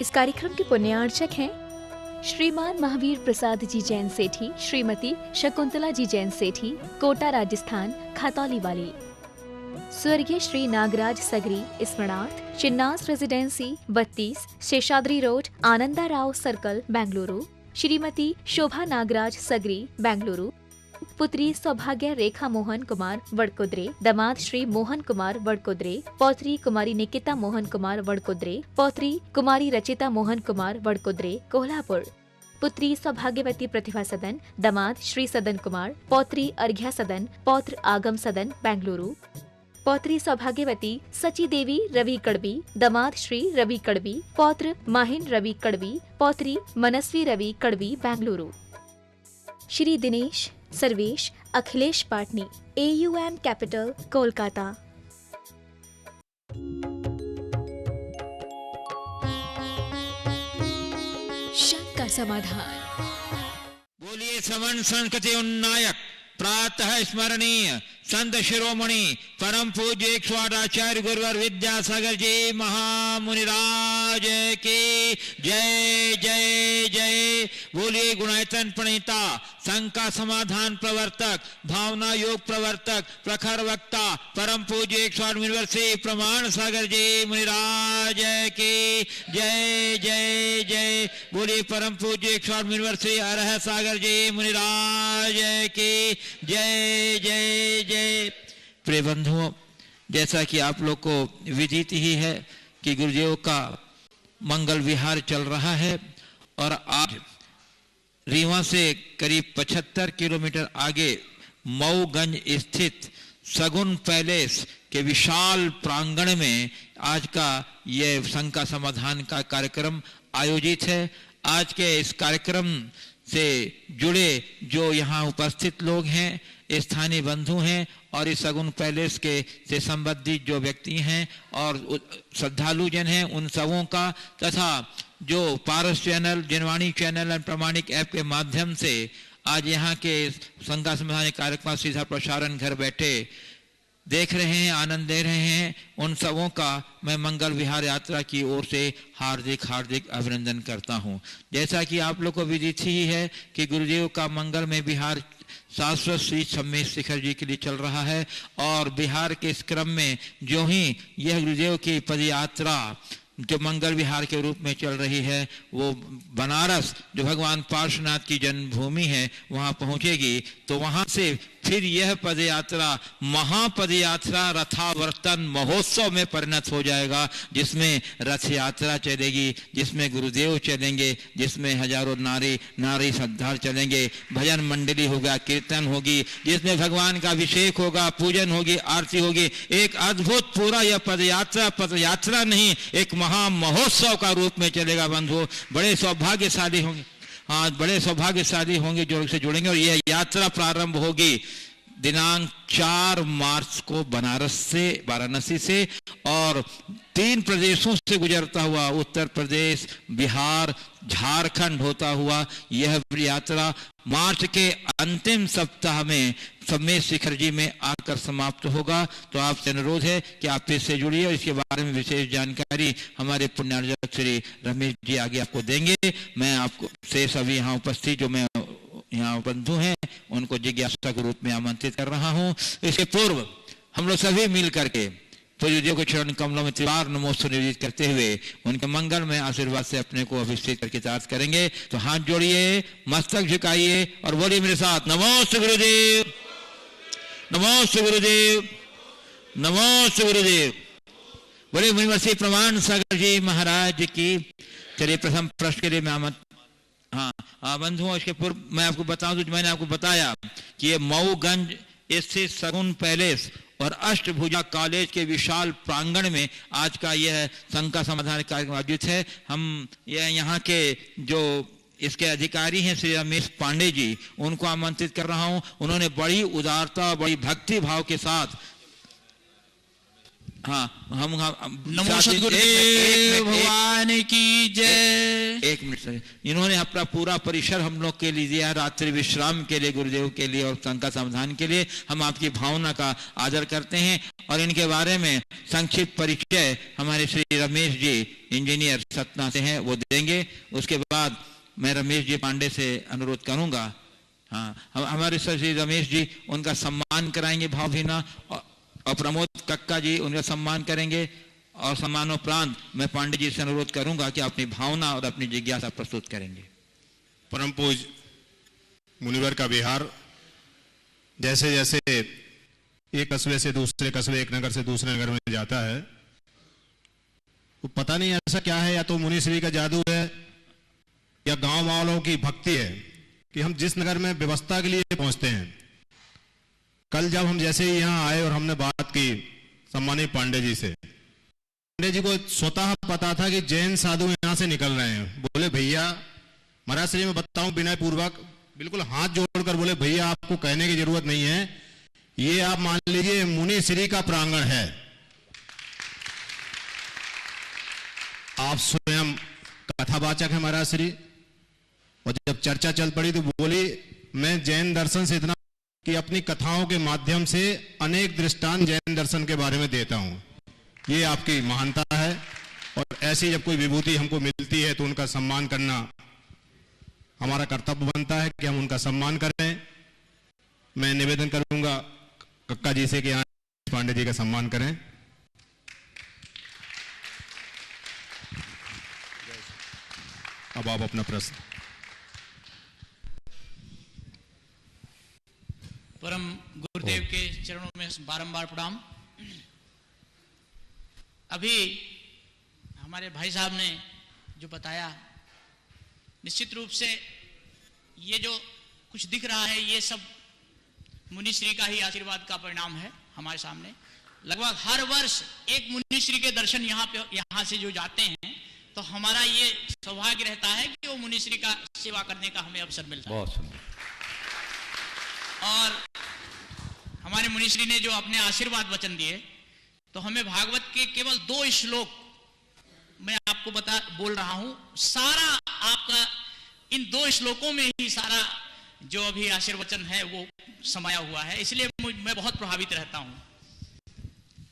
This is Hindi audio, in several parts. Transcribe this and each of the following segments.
इस कार्यक्रम के पुण्यार्चक हैं श्रीमान महावीर प्रसाद जी जैन सेठी, श्रीमती शकुंतला जी जैन सेठी, कोटा राजस्थान, खतौली वाली। स्वर्गीय श्री नागराज सगरी स्मरणार्थ, Chinnas residency 32, Seshadri road, Ananda Rao circle, Bengaluru. Shrimati Shobha Nagaraj Sagari, Bengaluru. पुत्री सौभाग्य रेखा मोहन कुमार वडकुद्रे, दामाद श्री मोहन कुमार वडकुद्रे, पौत्री कुमारी निकिता मोहन कुमार वडकुद्रे, पौत्री कुमारी रचिता मोहन कुमार वडकुद्रे, कोल्हापुर। पुत्री सौभाग्यवती प्रतिभा सदन, दामाद श्री सदन कुमार, पौत्री अर्घ्या सदन, पौत्र आगम सदन, बेंगलुरु। पौत्री सौभाग्यवती सची देवी रवि कड़बी, दामाद श्री रवि कड़बी, पौत्र माहिन रवि कड़बी, पौत्री मनस्वी रवि कड़बी, बेंगलुरु। Shri Dinesh Sarvesh Akhilesh Patni, AUM capital, Kolkata. शंका समाधान। बोलिए श्रवण संस्कृति उन्नायक प्रातः स्मरणीय संत शिरोमणि परम पूज्य 108 आचार्य गुरुवर विद्यासागर जी महामुनिराज की जय जय जय। बोलिए गुणायतन प्रणीता, शंका समाधान प्रवर्तक, भावना योग प्रवर्तक, प्रखर वक्ता परम पूज्य 108 यूनिवर्सिटी प्रमाण सागर जी मुनिराज की जय जय जय। बोलिए परम पूज्य 108 यूनिवर्सिटी अरह सागर जी मुनिराज की जय जय जय। प्रिय बंधुओं, जैसा कि आप लोग को विदित ही है कि गुरुदेव का मंगल विहार चल रहा है और आज रीवा से करीब 75 किलोमीटर आगे मऊगंज स्थित सगुन पैलेस के विशाल प्रांगण में आज का यह शंका समाधान का कार्यक्रम आयोजित है। आज के इस कार्यक्रम से जुड़े जो यहाँ उपस्थित लोग हैं, स्थानीय बंधु हैं और इस सगुन पैलेस के से संबंधित जो व्यक्ति हैं और श्रद्धालु जन हैं, उन सबों का तथा जो पारस चैनल, जनवाणी चैनल और प्रामाणिक ऐप के माध्यम से आज यहाँ के शंका समाधान कार्यक्रम सीधा प्रसारण घर बैठे देख रहे हैं, आनंद ले रहे हैं, उन सबों का मैं मंगल विहार यात्रा की ओर से हार्दिक हार्दिक अभिनंदन करता हूं। जैसा कि आप लोग को विदित ही है कि गुरुदेव का मंगल में विहार शाश्वत श्री सम्मेद शिखर जी के लिए चल रहा है और बिहार के इस क्रम में जो ही यह गुरुदेव की पद यात्रा जो मंगल विहार के रूप में चल रही है वो बनारस जो भगवान पार्श्वनाथ की जन्मभूमि है वहाँ पहुँचेगी, तो वहाँ से फिर यह पदयात्रा महापदयात्रा रथावर्तन महोत्सव में परिणत हो जाएगा, जिसमें रथ यात्रा चलेगी, जिसमें गुरुदेव चलेंगे, जिसमें हजारों नारी श्रद्धालु चलेंगे, भजन मंडली होगा, कीर्तन होगी, जिसमें भगवान का अभिषेक होगा, पूजन होगी, आरती होगी। एक अद्भुत पूरा यह पदयात्रा नहीं, एक महा महोत्सव का रूप में चलेगा। बंधु बड़े सौभाग्यशाली होंगे, हाँ बड़े सौभाग्यशाली होंगे जो से जुड़ेंगे। और यह यात्रा प्रारंभ होगी दिनांक 4 मार्च को वाराणसी से और 3 प्रदेशों से गुजरता हुआ उत्तर प्रदेश, बिहार, झारखंड होता हुआ यह यात्रा मार्च के अंतिम सप्ताह में सम्मेद शिखर जी में आकर समाप्त होगा। तो आपसे अनुरोध है कि आप फिर से जुड़िए और इसके बारे में विशेष जानकारी हमारे पुण्यार्जक श्री रमेश जी आगे आपको देंगे। मैं आपको से सभी यहाँ उपस्थित जो मैं यहाँ बंधु हैं उनको जिज्ञासा के रूप में आमंत्रित कर रहा हूँ। इसके पूर्व हम लोग सभी मिल करके पूज्य को चरण कमलों में त्रिवार नमोस्तु निवेदित करते हुए उनके मंगल में आशीर्वाद से अपने को अभिषेक करके चार्ज करेंगे। तो हाथ जोड़िए, मस्तक झुकाइए और बोलिए मेरे साथ, नमोस्तु गुरुदेव, नमोस्तु गुरुदेव, नमोस्तु गुरुदेव। बड़े मुनिवर्षी प्रमाण सागर जी महाराज की। चलिए प्रथम प्रश्न के लिए मैं बंधुओं, इसके पूर्व मैं आपको बता दूं, मैंने आपको बताया कि ये मऊगंज स्थित सगुन पैलेस और अष्टभुजा कॉलेज के विशाल प्रांगण में आज का यह शंका समाधान कार्यक्रम आयोजित है। हम यह यहाँ के जो इसके अधिकारी हैं श्री रमेश पांडे जी, उनको आमंत्रित कर रहा हूँ। उन्होंने बड़ी उदारता, बड़ी भक्ति भाव के साथ हाँ हम नमो सद्गुरुदेव भगवान की जय। एक मिनट सर, इन्होंने अपना पूरा परिसर हम लोग के लिए दिया रात्रि विश्राम के लिए, गुरुदेव के लिए और संघ समाधान के लिए। हम आपकी भावना का आदर करते हैं और इनके बारे में संक्षिप्त परिचय हमारे श्री रमेश जी इंजीनियर सतना से हैं, वो देंगे। उसके बाद मैं रमेश जी पांडे से अनुरोध करूंगा, हाँ हमारे श्री रमेश जी उनका सम्मान कराएंगे भावभीना, और प्रमोद कक्का जी उनका सम्मान करेंगे। और सम्मानोपरांत मैं पांडे जी से अनुरोध करूंगा कि अपनी भावना और अपनी जिज्ञासा प्रस्तुत करेंगे। परम पूज मुनिवर का विहार जैसे जैसे एक कस्बे से दूसरे कस्बे, एक नगर से दूसरे नगर में जाता है, तो पता नहीं ऐसा क्या है, या तो मुनिश्री का जादू है या गांव वालों की भक्ति है कि हम जिस नगर में व्यवस्था के लिए पहुंचते हैं। कल जब हम जैसे ही यहाँ आए और हमने बात की सम्मानित पांडे जी से, पांडे जी को स्वतः पता था कि जैन साधु यहाँ से निकल रहे हैं। बोले भैया, महाराज श्री मैं बताऊं विनय पूर्वक, बिल्कुल हाथ जोड़कर बोले भैया आपको कहने की जरूरत नहीं है, ये आप मान लीजिए मुनि श्री का प्रांगण है, आप स्वयं कथावाचक है महाराज श्री। और जब चर्चा चल पड़ी तो बोली मैं जैन दर्शन से इतना कि अपनी कथाओं के माध्यम से अनेक दृष्टांत जैन दर्शन के बारे में देता हूं, ये आपकी महानता है। और ऐसी जब कोई विभूति हमको मिलती है तो उनका सम्मान करना हमारा कर्तव्य बनता है कि हम उनका सम्मान करें। मैं निवेदन करूंगा कक्का जी से कि यहाँ पांडे जी का सम्मान करें। अब आप अपना प्रश्न। परम गुरुदेव के चरणों में बारंबार प्रणाम। अभी हमारे भाई साहब ने जो बताया, निश्चित रूप से ये जो कुछ दिख रहा है ये सब मुनिश्री का ही आशीर्वाद का परिणाम है। हमारे सामने लगभग हर वर्ष एक मुनिश्री के दर्शन यहाँ से जो जाते हैं, तो हमारा ये सौभाग्य रहता है कि वो मुनिश्री का सेवा करने का हमें अवसर मिलता है। बहुत सुंदर। और हमारे मुनिश्री ने जो अपने आशीर्वाद वचन दिए, तो हमें भागवत के केवल 2 श्लोक मैं आपको बोल रहा हूं, सारा आपका इन 2 श्लोकों में ही सारा जो अभी आशीर्वचन है वो समाया हुआ है, इसलिए मैं बहुत प्रभावित रहता हूं।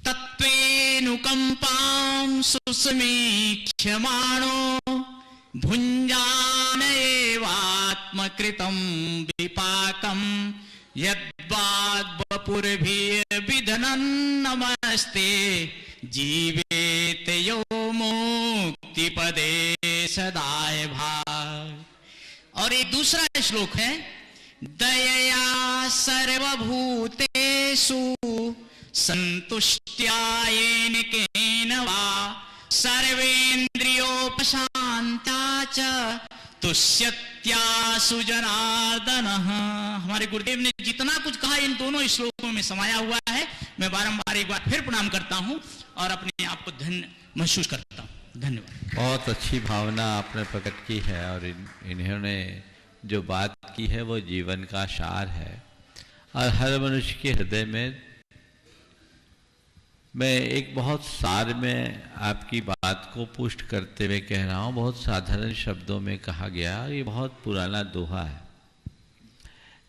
तत्वेनुकंपां सुसमीक्ष्यमाणो भुञ्जान एवात्मकृतं विपाकं यद्वाग्वपुर्भिर्विधनं नमस्ते जीवेत यो मुक्तिपदे सदाय भाग। और एक दूसरा श्लोक है, दयया सर्वभूतेषु संतुष्ट्यायेन केन वा सर्वेन्द्रियोपशान्त्या च तुष्यत्यासु जनार्दनः। हमारे गुरुदेव ने जितना कुछ कहा इन दोनों श्लोकों में समाया हुआ है। मैं बारंबार एक बार फिर प्रणाम करता हूं और अपने आप को धन्य महसूस करता हूं। धन्यवाद। बहुत अच्छी भावना आपने प्रकट की है और इन्होंने जो बात की है वो जीवन का सार है। और हर मनुष्य के हृदय में मैं एक बहुत सार में आपकी बात को पुष्ट करते हुए कह रहा हूँ। बहुत साधारण शब्दों में कहा गया, ये बहुत पुराना दोहा है।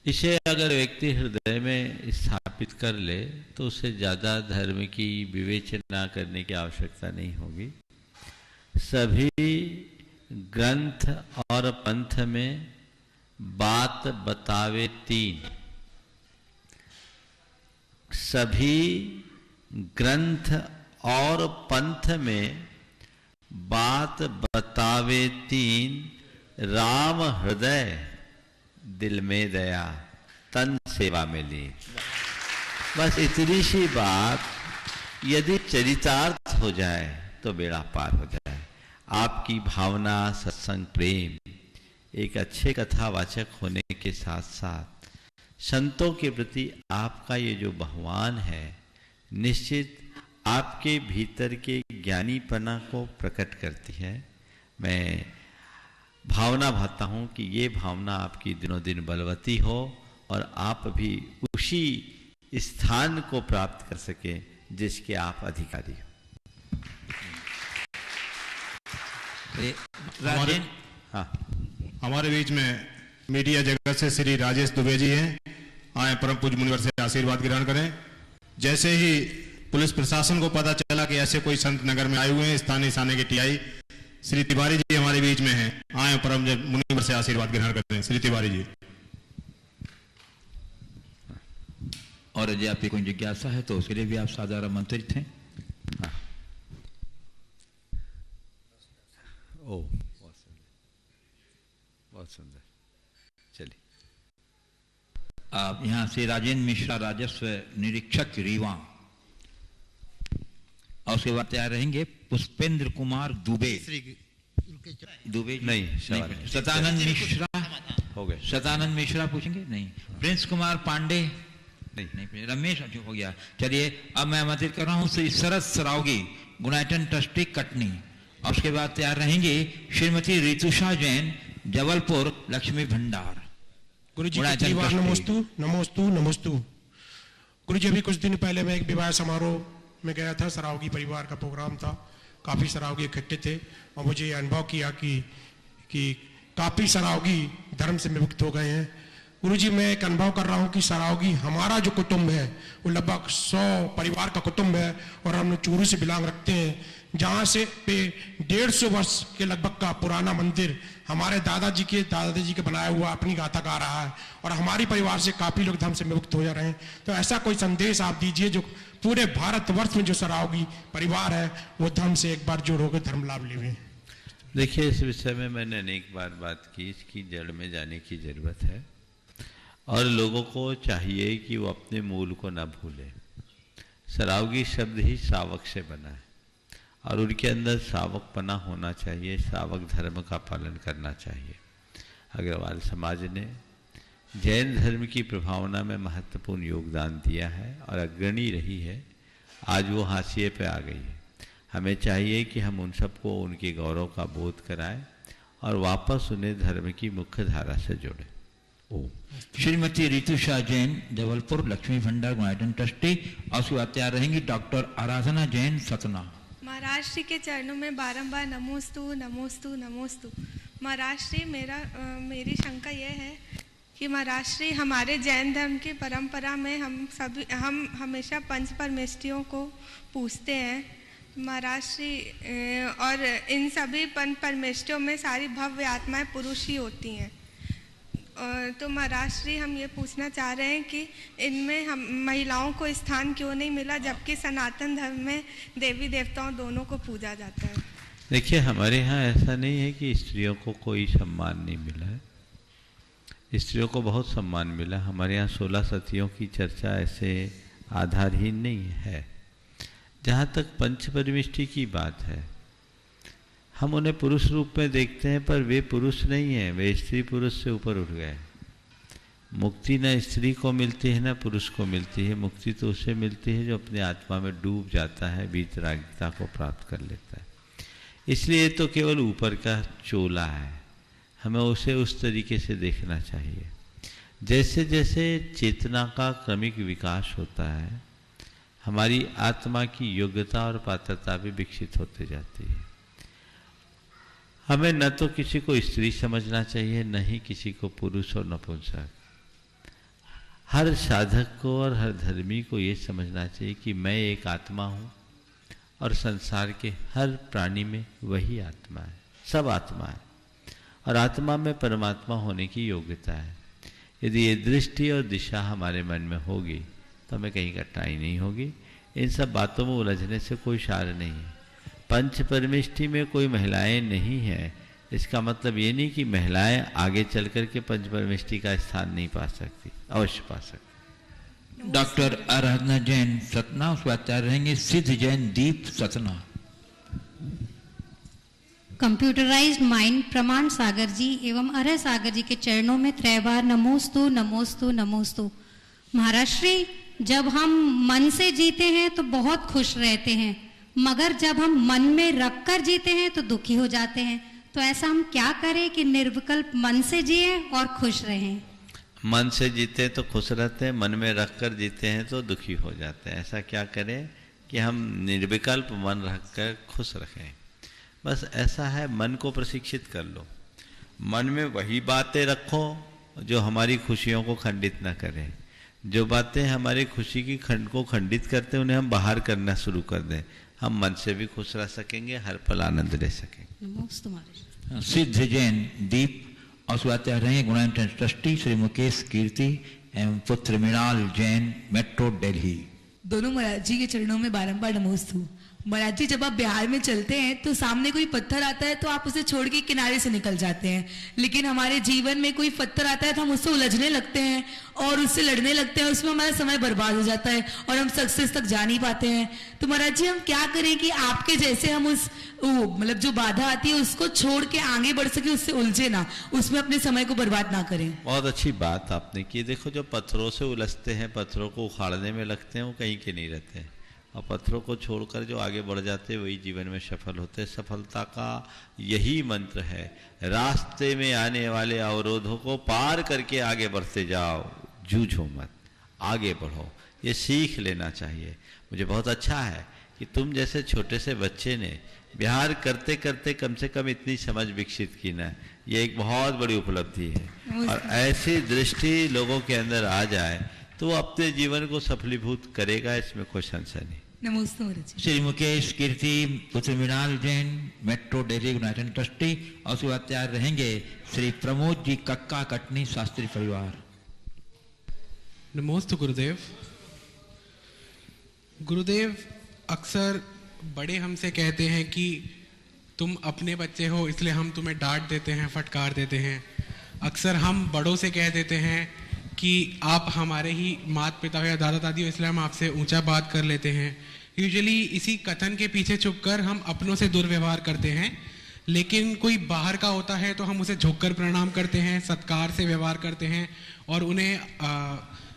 इसे अगर व्यक्ति हृदय में स्थापित कर ले तो उसे ज़्यादा धर्म की विवेचना करने की आवश्यकता नहीं होगी। सभी ग्रंथ और पंथ में बात बतावे 3। सभी ग्रंथ और पंथ में बात बतावे 3, राम हृदय दिल में दया तन सेवा में ली। बस इतनी सी बात यदि चरितार्थ हो जाए तो बेड़ा पार हो जाए। आपकी भावना, सत्संग, प्रेम एक अच्छे कथावाचक होने के साथ साथ संतों के प्रति आपका ये जो बहुमान है, निश्चित आपके भीतर के ज्ञानीपना को प्रकट करती है। मैं भावना भाता हूँ कि ये भावना आपकी दिनों दिन बलवती हो और आप भी उसी स्थान को प्राप्त कर सकें जिसके आप अधिकारी हो। राजेन हाँ, हमारे बीच में मीडिया जगत से श्री राजेश दुबे जी हैं। आए परम पूज्य मुनिवर से आशीर्वाद ग्रहण करें। जैसे ही पुलिस प्रशासन को पता चला कि ऐसे कोई संत नगर में आए हुए हैं, स्थानीय थाने के टीआई श्री तिवारी जी हमारे बीच में हैं। आए परम मुनिवर से आशीर्वाद ग्रहण करें। श्री तिवारी जी। और यदि आपकी कोई जिज्ञासा है तो उसके लिए भी आप सादर आमंत्रित हैं। हाँ। ओ, बहुत सुंदर, बहुत सुंदर। चलिए, आप यहाँ से राजेंद्र मिश्रा राजस्व निरीक्षक रीवा, और उसके बाद तैयार रहेंगे पुष्पेंद्र कुमार दुबे। दुबे नहीं, सतानंद मिश्रा हो गए। सतानंद मिश्रा पूछेंगे? नहीं। प्रिंस कुमार पांडे? नहीं। रमेश हो गया। चलिए, अब मैं आमंत्रित कर रहा हूँ श्री शरद सरावगी, गुणायतन ट्रस्टी कटनी, और उसके बाद तैयार रहेंगे श्रीमती रितुषा जैन, जबलपुर लक्ष्मी भंडार। गुरु जी नमोस्तु नमोस्तु नमोस्तु। गुरु जी, अभी कुछ दिन पहले मैं एक विवाह समारोह में गया था। सरावगी परिवार का प्रोग्राम था, काफी सरावगी इकट्ठे थे, और मुझे ये अनुभव किया कि काफी सरावगी धर्म से विमुक्त हो गए हैं। गुरुजी, मैं एक अनुभव कर रहा हूँ कि सरावगी हमारा जो कुटुंब है वो लगभग 100 परिवार का कुटुंब है, और हम लोग चूरू से बिलोंग रखते हैं, जहाँ से पे 150 वर्ष के लगभग का पुराना मंदिर हमारे दादाजी के बनाया हुआ अपनी गाथा गा रहा है, और हमारी परिवार से काफी लोग धर्म से विमुक्त हो जा रहे हैं। तो ऐसा कोई संदेश आप दीजिए जो पूरे भारतवर्ष में जो सरावगी परिवार है वो धर्म से एक बार जोड़ होकर धर्म लाभ लेवे। देखिए, इस विषय में मैंने अनेक बार बात की, इसकी जड़ में जाने की जरूरत है, और लोगों को चाहिए कि वो अपने मूल को न भूलें। सरावगी शब्द ही श्रावक से बना है, और उनके अंदर श्रावकपना होना चाहिए, श्रावक धर्म का पालन करना चाहिए। अग्रवाल समाज ने जैन धर्म की प्रभावना में महत्वपूर्ण योगदान दिया है और अग्रणी रही है। आज वो हाशिए पे आ गई है। हमें चाहिए कि हम उन सबको उनके गौरव का बोध कराएं और वापस उन्हें धर्म की मुख्य धारा से जोड़ें। श्रीमती रितुषा जैन, जबलपुर लक्ष्मी भंडार गुणायतन ट्रस्टी, और उसके बाद तैयार रहेंगी डॉक्टर आराधना जैन, सतना। महाराज श्री के चरणों में बारंबार नमोस्तु नमोस्तु नमोस्तु। महाराज श्री, मेरी शंका यह है कि महाराज श्री, हमारे जैन धर्म की परंपरा में हम हमेशा पंच परमेष्ठियों को पूजते हैं महाराज श्री, और इन सभी पंच परमेष्ठियों में सारी भव्य आत्माएं पुरुष ही होती हैं। तो महाराज श्री, हम ये पूछना चाह रहे हैं कि इनमें हम महिलाओं को स्थान क्यों नहीं मिला, जबकि सनातन धर्म में देवी देवताओं दोनों को पूजा जाता है। देखिए, हमारे यहाँ ऐसा नहीं है कि स्त्रियों को कोई सम्मान नहीं मिला है। स्त्रियों को बहुत सम्मान मिला। हमारे यहाँ 16 सतियों की चर्चा ऐसे आधारहीन नहीं है। जहाँ तक पंचपरमिष्ठि की बात है, हम उन्हें पुरुष रूप में देखते हैं, पर वे पुरुष नहीं हैं, वे स्त्री पुरुष से ऊपर उठ गए। मुक्ति न स्त्री को मिलती है न पुरुष को मिलती है। मुक्ति तो उसे मिलती है जो अपने आत्मा में डूब जाता है, वीतरागिता को प्राप्त कर लेता है। इसलिए तो केवल ऊपर का चोला है, हमें उसे उस तरीके से देखना चाहिए। जैसे जैसे चेतना का क्रमिक विकास होता है, हमारी आत्मा की योग्यता और पात्रता भी विकसित होते जाती है। हमें न तो किसी को स्त्री समझना चाहिए, न ही किसी को पुरुष और नपुंसक। हर साधक को और हर धर्मी को ये समझना चाहिए कि मैं एक आत्मा हूँ, और संसार के हर प्राणी में वही आत्मा है, सब आत्मा है, और आत्मा में परमात्मा होने की योग्यता है। यदि ये दृष्टि और दिशा हमारे मन में होगी तो हमें कहीं कठिनाई नहीं होगी। इन सब बातों में उलझने से कोई सार नहीं है। पंच परमिष्ठि में कोई महिलाएं नहीं है, इसका मतलब ये नहीं कि महिलाएं आगे चल कर के पंच परमिष्ठि का स्थान नहीं पा सकती, अवश्य पा सकती। डॉक्टर आराधना जैन, सतना, उसके बाद तैयार रहेंगे सिद्ध जैन, दीप, सतना। कंप्यूटराइज्ड माइंड प्रमाण सागर जी एवं अरह सागर जी के चरणों में त्रैबार नमोस्तु नमोस्तु नमोस्तु। महाराज श्री, जब हम मन से जीते हैं तो बहुत खुश रहते हैं, मगर जब हम मन में रखकर जीते हैं तो दुखी हो जाते हैं। तो ऐसा हम क्या करें कि निर्विकल्प मन से जिए और खुश रहें? मन से जीते हैं तो खुश रहते हैं, मन में रखकर जीते हैं तो दुखी हो जाते हैं। ऐसा क्या करें कि हम निर्विकल्प मन रखकर खुश रखें। बस ऐसा है, मन को प्रशिक्षित कर लो, मन में वही बातें रखो जो हमारी खुशियों को खंडित ना करें। जो बातें हमारी खुशी की को खंडित करते हैं उन्हें हम बाहर करना शुरू कर दें, हम मन से भी खुश रह सकेंगे, हर पल आनंद ले सकेंगे। सिद्ध जैन दीप असुआत्या रहे गुणांतरण ट्रस्टी श्री मुकेश कीर्ति एवं पुत्र मृणाल जैन, मेट्रो दिल्ली। दोनों महाराज जी के चरणों में बारंबार नमोस्तु। महाराज जी, जब आप बिहार में चलते हैं तो सामने कोई पत्थर आता है तो आप उसे छोड़ के किनारे से निकल जाते हैं, लेकिन हमारे जीवन में कोई पत्थर आता है तो हम उससे उलझने लगते हैं और उससे लड़ने लगते हैं, उसमें हमारा समय बर्बाद हो जाता है और हम सक्सेस तक जा नहीं पाते हैं। तो महाराज जी, हम क्या करें कि आपके जैसे हम उस मतलब जो बाधा आती है उसको छोड़ के आगे बढ़ सके, उससे उलझे ना, उसमें अपने समय को बर्बाद ना करें। बहुत अच्छी बात आपने की। देखो, जो पत्थरों से उलझते हैं, पत्थरों को उखाड़ने में लगते हैं, वो कहीं के नहीं रहते हैं, और पत्थरों को छोड़कर जो आगे बढ़ जाते हैं वही जीवन में सफल होते हैं। सफलता का यही मंत्र है, रास्ते में आने वाले अवरोधों को पार करके आगे बढ़ते जाओ, जूझो मत, आगे बढ़ो, ये सीख लेना चाहिए। मुझे बहुत अच्छा है कि तुम जैसे छोटे से बच्चे ने बिहार करते करते कम से कम इतनी समझ विकसित की ना, ये एक बहुत बड़ी उपलब्धि है। और ऐसी दृष्टि लोगों के अंदर आ जाए तो वो अपने जीवन को सफलीभूत करेगा, इसमें कोई संशय नहीं। नमस्ते महाराज जी। श्री मुकेश कीर्ति पुत्र मृणाल जैन, मेट्रो दिल्ली गुणांतरण ट्रस्टी। और सुआत्यार रहेंगे श्री प्रमोद जी कक्का कटनी शास्त्री परिवार। नमोस्तु गुरुदेव। गुरुदेव, अक्सर बड़े हमसे कहते हैं कि तुम अपने बच्चे हो इसलिए हम तुम्हें डांट देते हैं, फटकार देते हैं। अक्सर हम बड़ों से कह देते हैं कि आप हमारे ही माता पिता हो या दादा दादी हो इसलिए हम आपसे ऊंचा बात कर लेते हैं। यूजुअली इसी कथन के पीछे छुपकर हम अपनों से दुर्व्यवहार करते हैं, लेकिन कोई बाहर का होता है तो हम उसे झुककर प्रणाम करते हैं, सत्कार से व्यवहार करते हैं और उन्हें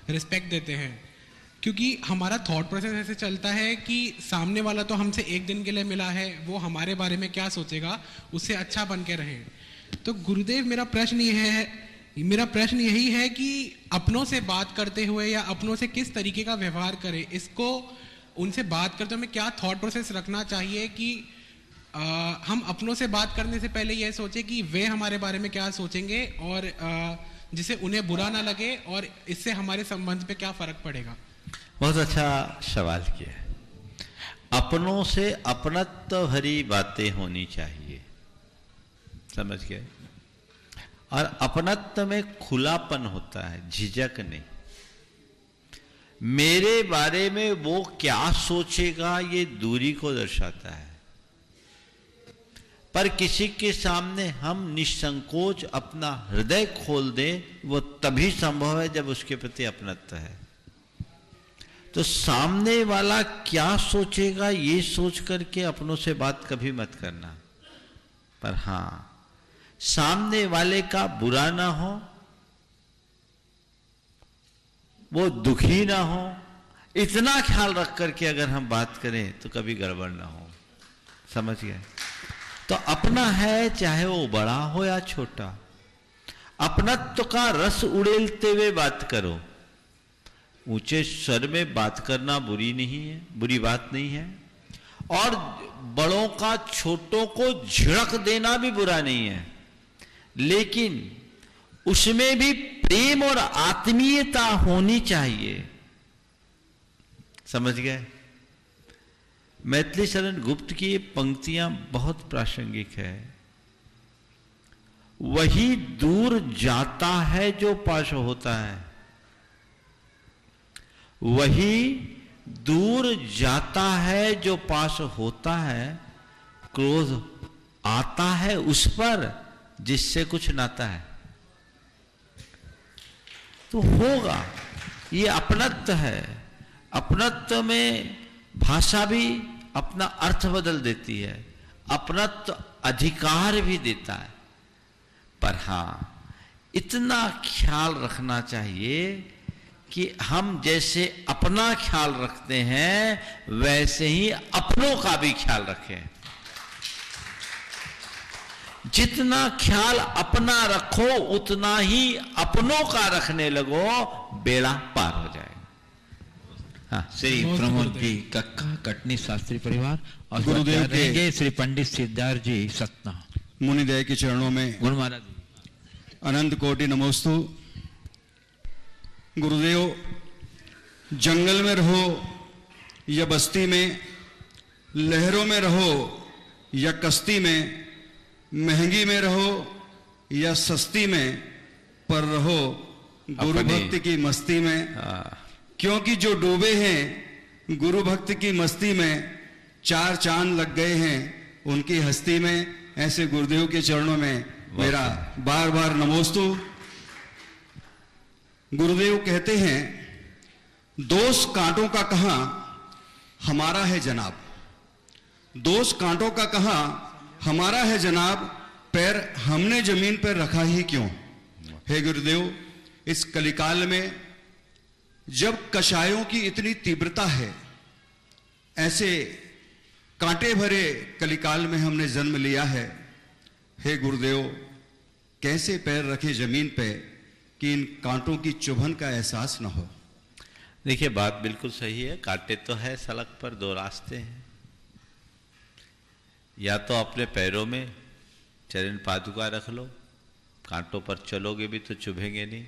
रिस्पेक्ट देते हैं, क्योंकि हमारा थॉट प्रोसेस ऐसे चलता है कि सामने वाला तो हमसे एक दिन के लिए मिला है, वो हमारे बारे में क्या सोचेगा, उससे अच्छा बन के रहें। तो गुरुदेव, मेरा प्रश्न यही है कि अपनों से बात करते हुए या अपनों से किस तरीके का व्यवहार करें, इसको उनसे बात करते हुए क्या थॉट प्रोसेस रखना चाहिए कि हम अपनों से बात करने से पहले यह सोचें कि वे हमारे बारे में क्या सोचेंगे और जिससे उन्हें बुरा ना लगे और इससे हमारे संबंध पे क्या फर्क पड़ेगा। बहुत अच्छा सवाल किया। अपनों से अपनत्व भरी बातें होनी चाहिए, समझ गए। और अपनत्व में खुलापन होता है, झिझक नहीं। मेरे बारे में वो क्या सोचेगा ये दूरी को दर्शाता है, पर किसी के सामने हम निसंकोच अपना हृदय खोल दें, वो तभी संभव है जब उसके प्रति अपनत्व है। तो सामने वाला क्या सोचेगा ये सोच करके अपनों से बात कभी मत करना, पर हाँ, सामने वाले का बुरा ना हो, वो दुखी ना हो, इतना ख्याल रख करके अगर हम बात करें तो कभी गड़बड़ ना हो, समझ गए। तो अपना है, चाहे वो बड़ा हो या छोटा, अपनत्व का रस उड़ेलते हुए बात करो। ऊंचे स्वर में बात करना बुरी बात नहीं है, और बड़ों का छोटों को झिड़क देना भी बुरा नहीं है, लेकिन उसमें भी प्रेम और आत्मीयता होनी चाहिए, समझ गए। मैथिली शरण गुप्त की ये पंक्तियां बहुत प्रासंगिक है। वही दूर जाता है जो पास होता है, वही दूर जाता है जो पास होता है, क्रोध आता है उस पर जिससे कुछ नाता है। तो होगा, ये अपनत्व है। अपनत्व में भाषा भी अपना अर्थ बदल देती है, अपनत्व अधिकार भी देता है, पर हां, इतना ख्याल रखना चाहिए कि हम जैसे अपना ख्याल रखते हैं वैसे ही अपनों का भी ख्याल रखें। जितना ख्याल अपना रखो उतना ही अपनों का रखने लगो, बेड़ा पार हो जाएगा। हाँ, श्री प्रमोद जी कक्का कटनी शास्त्री परिवार और गुरुदेव के रहेंगे श्री पंडित सिद्धार्थ जी सतना। मुनिदेव के चरणों में गुरु महाराज अनंत कोटि नमोस्तु। गुरुदेव, जंगल में रहो या बस्ती में, लहरों में रहो या कश्ती में, महंगी में रहो या सस्ती में, पर रहो गुरु भक्ति की मस्ती में। क्योंकि जो डूबे हैं गुरु भक्ति की मस्ती में, 4 चांद लग गए हैं उनकी हस्ती में। ऐसे गुरुदेव के चरणों में मेरा बार बार नमोस्तु। गुरुदेव कहते हैं, दोष कांटों का कहां हमारा है जनाब, दोष कांटों का कहां हमारा है जनाब, पैर हमने जमीन पर रखा ही क्यों। हे गुरुदेव, इस कलिकाल में जब कषायों की इतनी तीव्रता है, ऐसे कांटे भरे कलिकाल में हमने जन्म लिया है। हे गुरुदेव, कैसे पैर रखे जमीन पे कि इन कांटों की चुभन का एहसास न हो। देखिए, बात बिल्कुल सही है। कांटे तो है सड़क पर, 2 रास्ते हैं। या तो अपने पैरों में चरण पादुका रख लो, कांटों पर चलोगे भी तो चुभेंगे नहीं,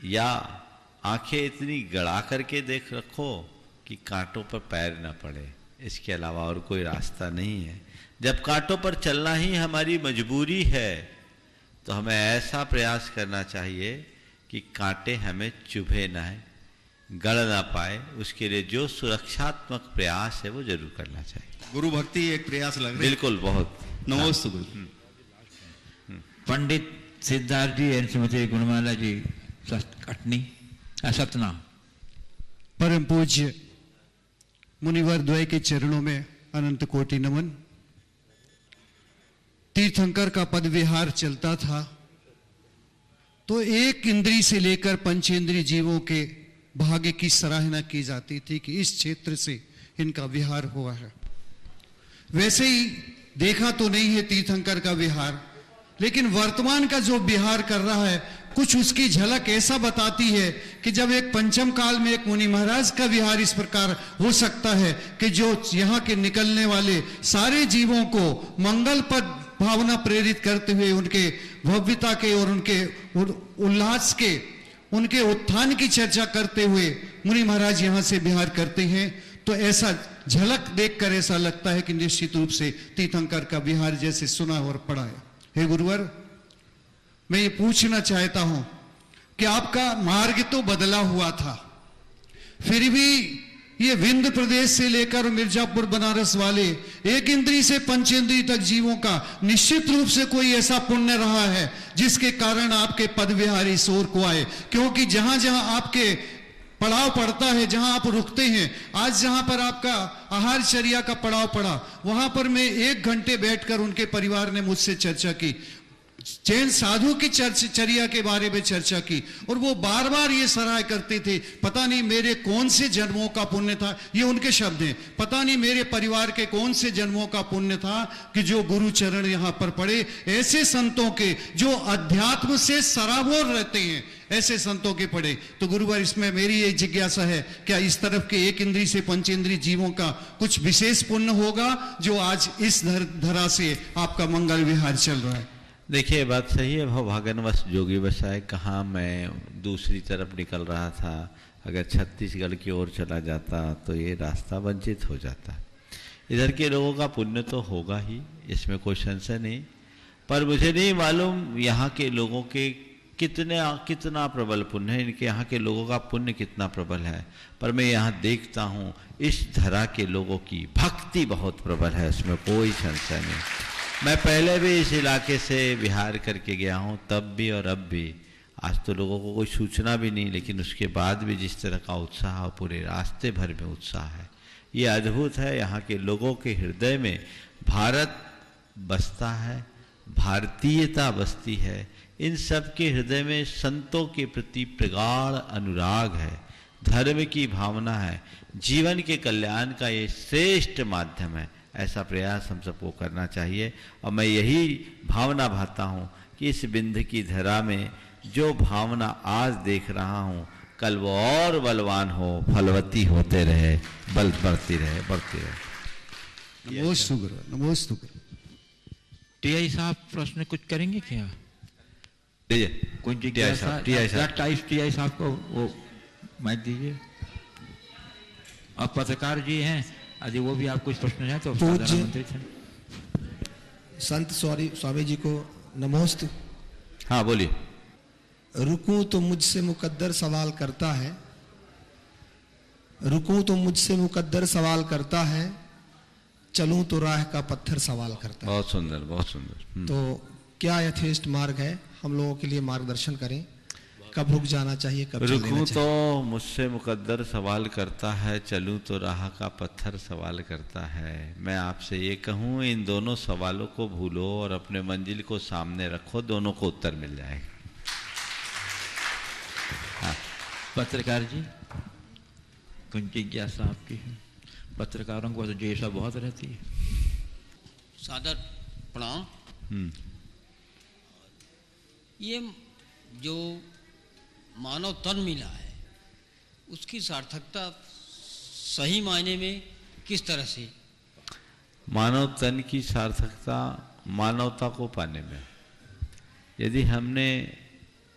या आंखें इतनी गड़ा करके देख रखो कि कांटों पर पैर न पड़े। इसके अलावा और कोई रास्ता नहीं है। जब कांटों पर चलना ही हमारी मजबूरी है तो हमें ऐसा प्रयास करना चाहिए कि कांटे हमें चुभे ना है, गड़ ना पाए। उसके लिए जो सुरक्षात्मक प्रयास है वो जरूर करना चाहिए। गुरु भक्ति एक प्रयास लग रही है। बिल्कुल, बहुत नमोस्तु गुरु। पंडित सिद्धार्थ जी एवं श्रीमती गुणमाला जी कटनी सतना। परम पूज्य मुनिवर द्वय के चरणों में अनंत कोटि नमन। तीर्थंकर का पद विहार चलता था तो एक इंद्री से लेकर पंचेंद्री जीवों के भाग्य की सराहना की जाती थी कि इस क्षेत्र से इनका विहार हुआ है। वैसे ही देखा तो नहीं है तीर्थंकर का विहार, लेकिन वर्तमान का जो विहार कर रहा है कुछ उसकी झलक ऐसा बताती है कि जब एक पंचम काल में एक मुनि महाराज का विहार इस प्रकार हो सकता है कि जो यहाँ के निकलने वाले सारे जीवों को मंगल पर भावना प्रेरित करते हुए उनके भव्यता के और उनके उल्लास के, उनके उत्थान की चर्चा करते हुए मुनि महाराज यहाँ से विहार करते हैं, तो ऐसा झलक देखकर ऐसा लगता है कि निश्चित रूप से तीर्थंकर का विहार जैसे सुना और पढ़ा है। हे गुरुवर, मैं ये पूछना चाहता हूं कि आपका मार्ग तो बदला हुआ था, फिर भी ये विंध्य प्रदेश से लेकर मिर्जापुर बनारस वाले एक इंद्री से पंचेंद्री तक जीवों का निश्चित रूप से कोई ऐसा पुण्य रहा है जिसके कारण आपके पद विहार इस ओर को आए। क्योंकि जहां जहां आपके पड़ाव पड़ता है, जहां आप रुकते हैं, आज जहां पर आपका आहारचर्या का पड़ाव पड़ा, वहां पर मैं 1 घंटे बैठकर उनके परिवार ने मुझसे चर्चा की, जैन साधु की चर्या के बारे में चर्चा की, और वो बार बार ये सराह करते थे, पता नहीं मेरे कौन से जन्मों का पुण्य था, ये उनके शब्द हैं, पता नहीं मेरे परिवार के कौन से जन्मों का पुण्य था कि जो गुरु चरण यहां पर पड़े, ऐसे संतों के जो अध्यात्म से सराबोर रहते हैं, ऐसे संतों के पड़े। तो गुरुवार, इसमें मेरी एक जिज्ञासा है, क्या इस तरफ के एक इंद्री से पंचेंद्री जीवों का कुछ विशेष पुण्य होगा जो आज इस धरा से आपका मंगल विहार चल रहा है? देखिए, बात सही है। भागनवश जोगी बसाए, कहाँ मैं दूसरी तरफ निकल रहा था। अगर छत्तीसगढ़ की ओर चला जाता तो ये रास्ता वंचित हो जाता। इधर के लोगों का पुण्य तो होगा ही, इसमें कोई संशय नहीं, पर मुझे नहीं मालूम यहाँ के लोगों के कितना प्रबल पुण्य है, इनके यहाँ के लोगों का पुण्य कितना प्रबल है। पर मैं यहाँ देखता हूँ इस धरा के लोगों की भक्ति बहुत प्रबल है, उसमें कोई संशय नहीं। मैं पहले भी इस इलाके से विहार करके गया हूँ, तब भी और अब भी। आज तो लोगों को कोई सूचना भी नहीं, लेकिन उसके बाद भी जिस तरह का उत्साह, पूरे रास्ते भर में उत्साह है, ये अद्भुत है। यहाँ के लोगों के हृदय में भारत बसता है, भारतीयता बसती है। इन सब के हृदय में संतों के प्रति प्रगाढ़ अनुराग है, धर्म की भावना है, जीवन के कल्याण का ये श्रेष्ठ माध्यम है। ऐसा प्रयास हम सबको करना चाहिए। और मैं यही भावना भाता हूँ कि इस विंध्य की धरा में जो भावना आज देख रहा हूँ, कल वो और बलवान हो, फलवती होते रहे, बल बढ़ती रहे, बढ़ती रहे। नमोस्तु गुरु, नमोस्तु गुरु। टीआई साहब प्रश्न कुछ करेंगे क्या? कुछ टीआई साहब को वो माइक दीजिए। और पत्रकार जी हैं, यदि वो भी आप कुछ प्रश्न है तो आमंत्रित हैं। संत स्वामी जी को नमोस्तु। हाँ बोलिए। रुकूं तो मुझसे मुकद्दर सवाल करता है, रुकूं तो मुझसे मुकद्दर सवाल करता है, चलूं तो राह का पत्थर सवाल करता है। बहुत सुंदर, बहुत सुंदर। तो क्या यथेष्ट मार्ग है, हम लोगों के लिए मार्गदर्शन करें, कब रुक जाना चाहिए, कब चल लेना चाहिए? रुकूं तो मुझसे मुकद्दर सवाल करता है, चलूं तो राह का पत्थर सवाल करता है। मैं आपसे ये कहूं, इन दोनों सवालों को भूलो और अपने मंजिल को सामने रखो, दोनों को उत्तर मिल जाएगा। हाँ। पत्रकार जी, कुछ जिज्ञासा आपकी है? पत्रकारों को तो जिज्ञासा बहुत रहती है। सादर प्रणाम। ये जो मानव तन मिला है, उसकी सार्थकता सही मायने में किस तरह से? मानव तन की सार्थकता मानवता को पाने में। यदि हमने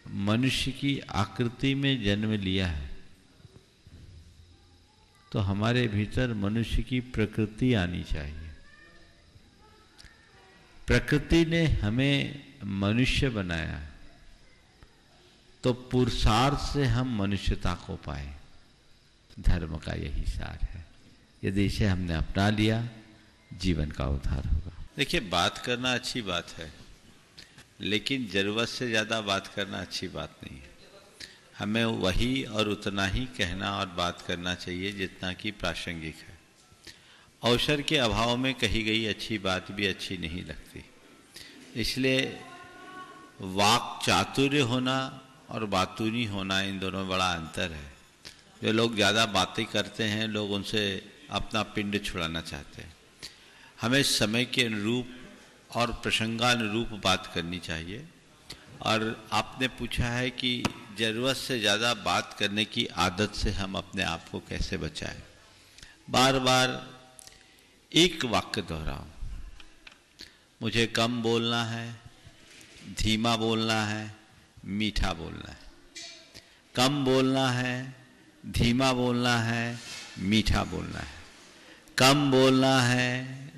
मनुष्य की आकृति में जन्म लिया है तो हमारे भीतर मनुष्य की प्रकृति आनी चाहिए। प्रकृति ने हमें मनुष्य बनाया है, तो पुरुषार्थ से हम मनुष्यता को पाए। धर्म का यही सार है। यदि इसे हमने अपना लिया, जीवन का उद्धार होगा। देखिए, बात करना अच्छी बात है, लेकिन जरूरत से ज़्यादा बात करना अच्छी बात नहीं है। हमें वही और उतना ही कहना और बात करना चाहिए जितना कि प्रासंगिक है। अवसर के अभाव में कही गई अच्छी बात भी अच्छी नहीं लगती। इसलिए वाक चातुर्य होना और बातूनी होना, इन दोनों में बड़ा अंतर है। जो लोग ज़्यादा बातें करते हैं, लोग उनसे अपना पिंड छुड़ाना चाहते हैं। हमें समय के अनुरूप और प्रसंगानुरूप बात करनी चाहिए। और आपने पूछा है कि ज़रूरत से ज़्यादा बात करने की आदत से हम अपने आप को कैसे बचाएं। बार बार एक वाक्य दोहराओ, मुझे कम बोलना है, धीमा बोलना है, मीठा बोलना है। कम बोलना है, धीमा बोलना है, मीठा बोलना है। कम बोलना है,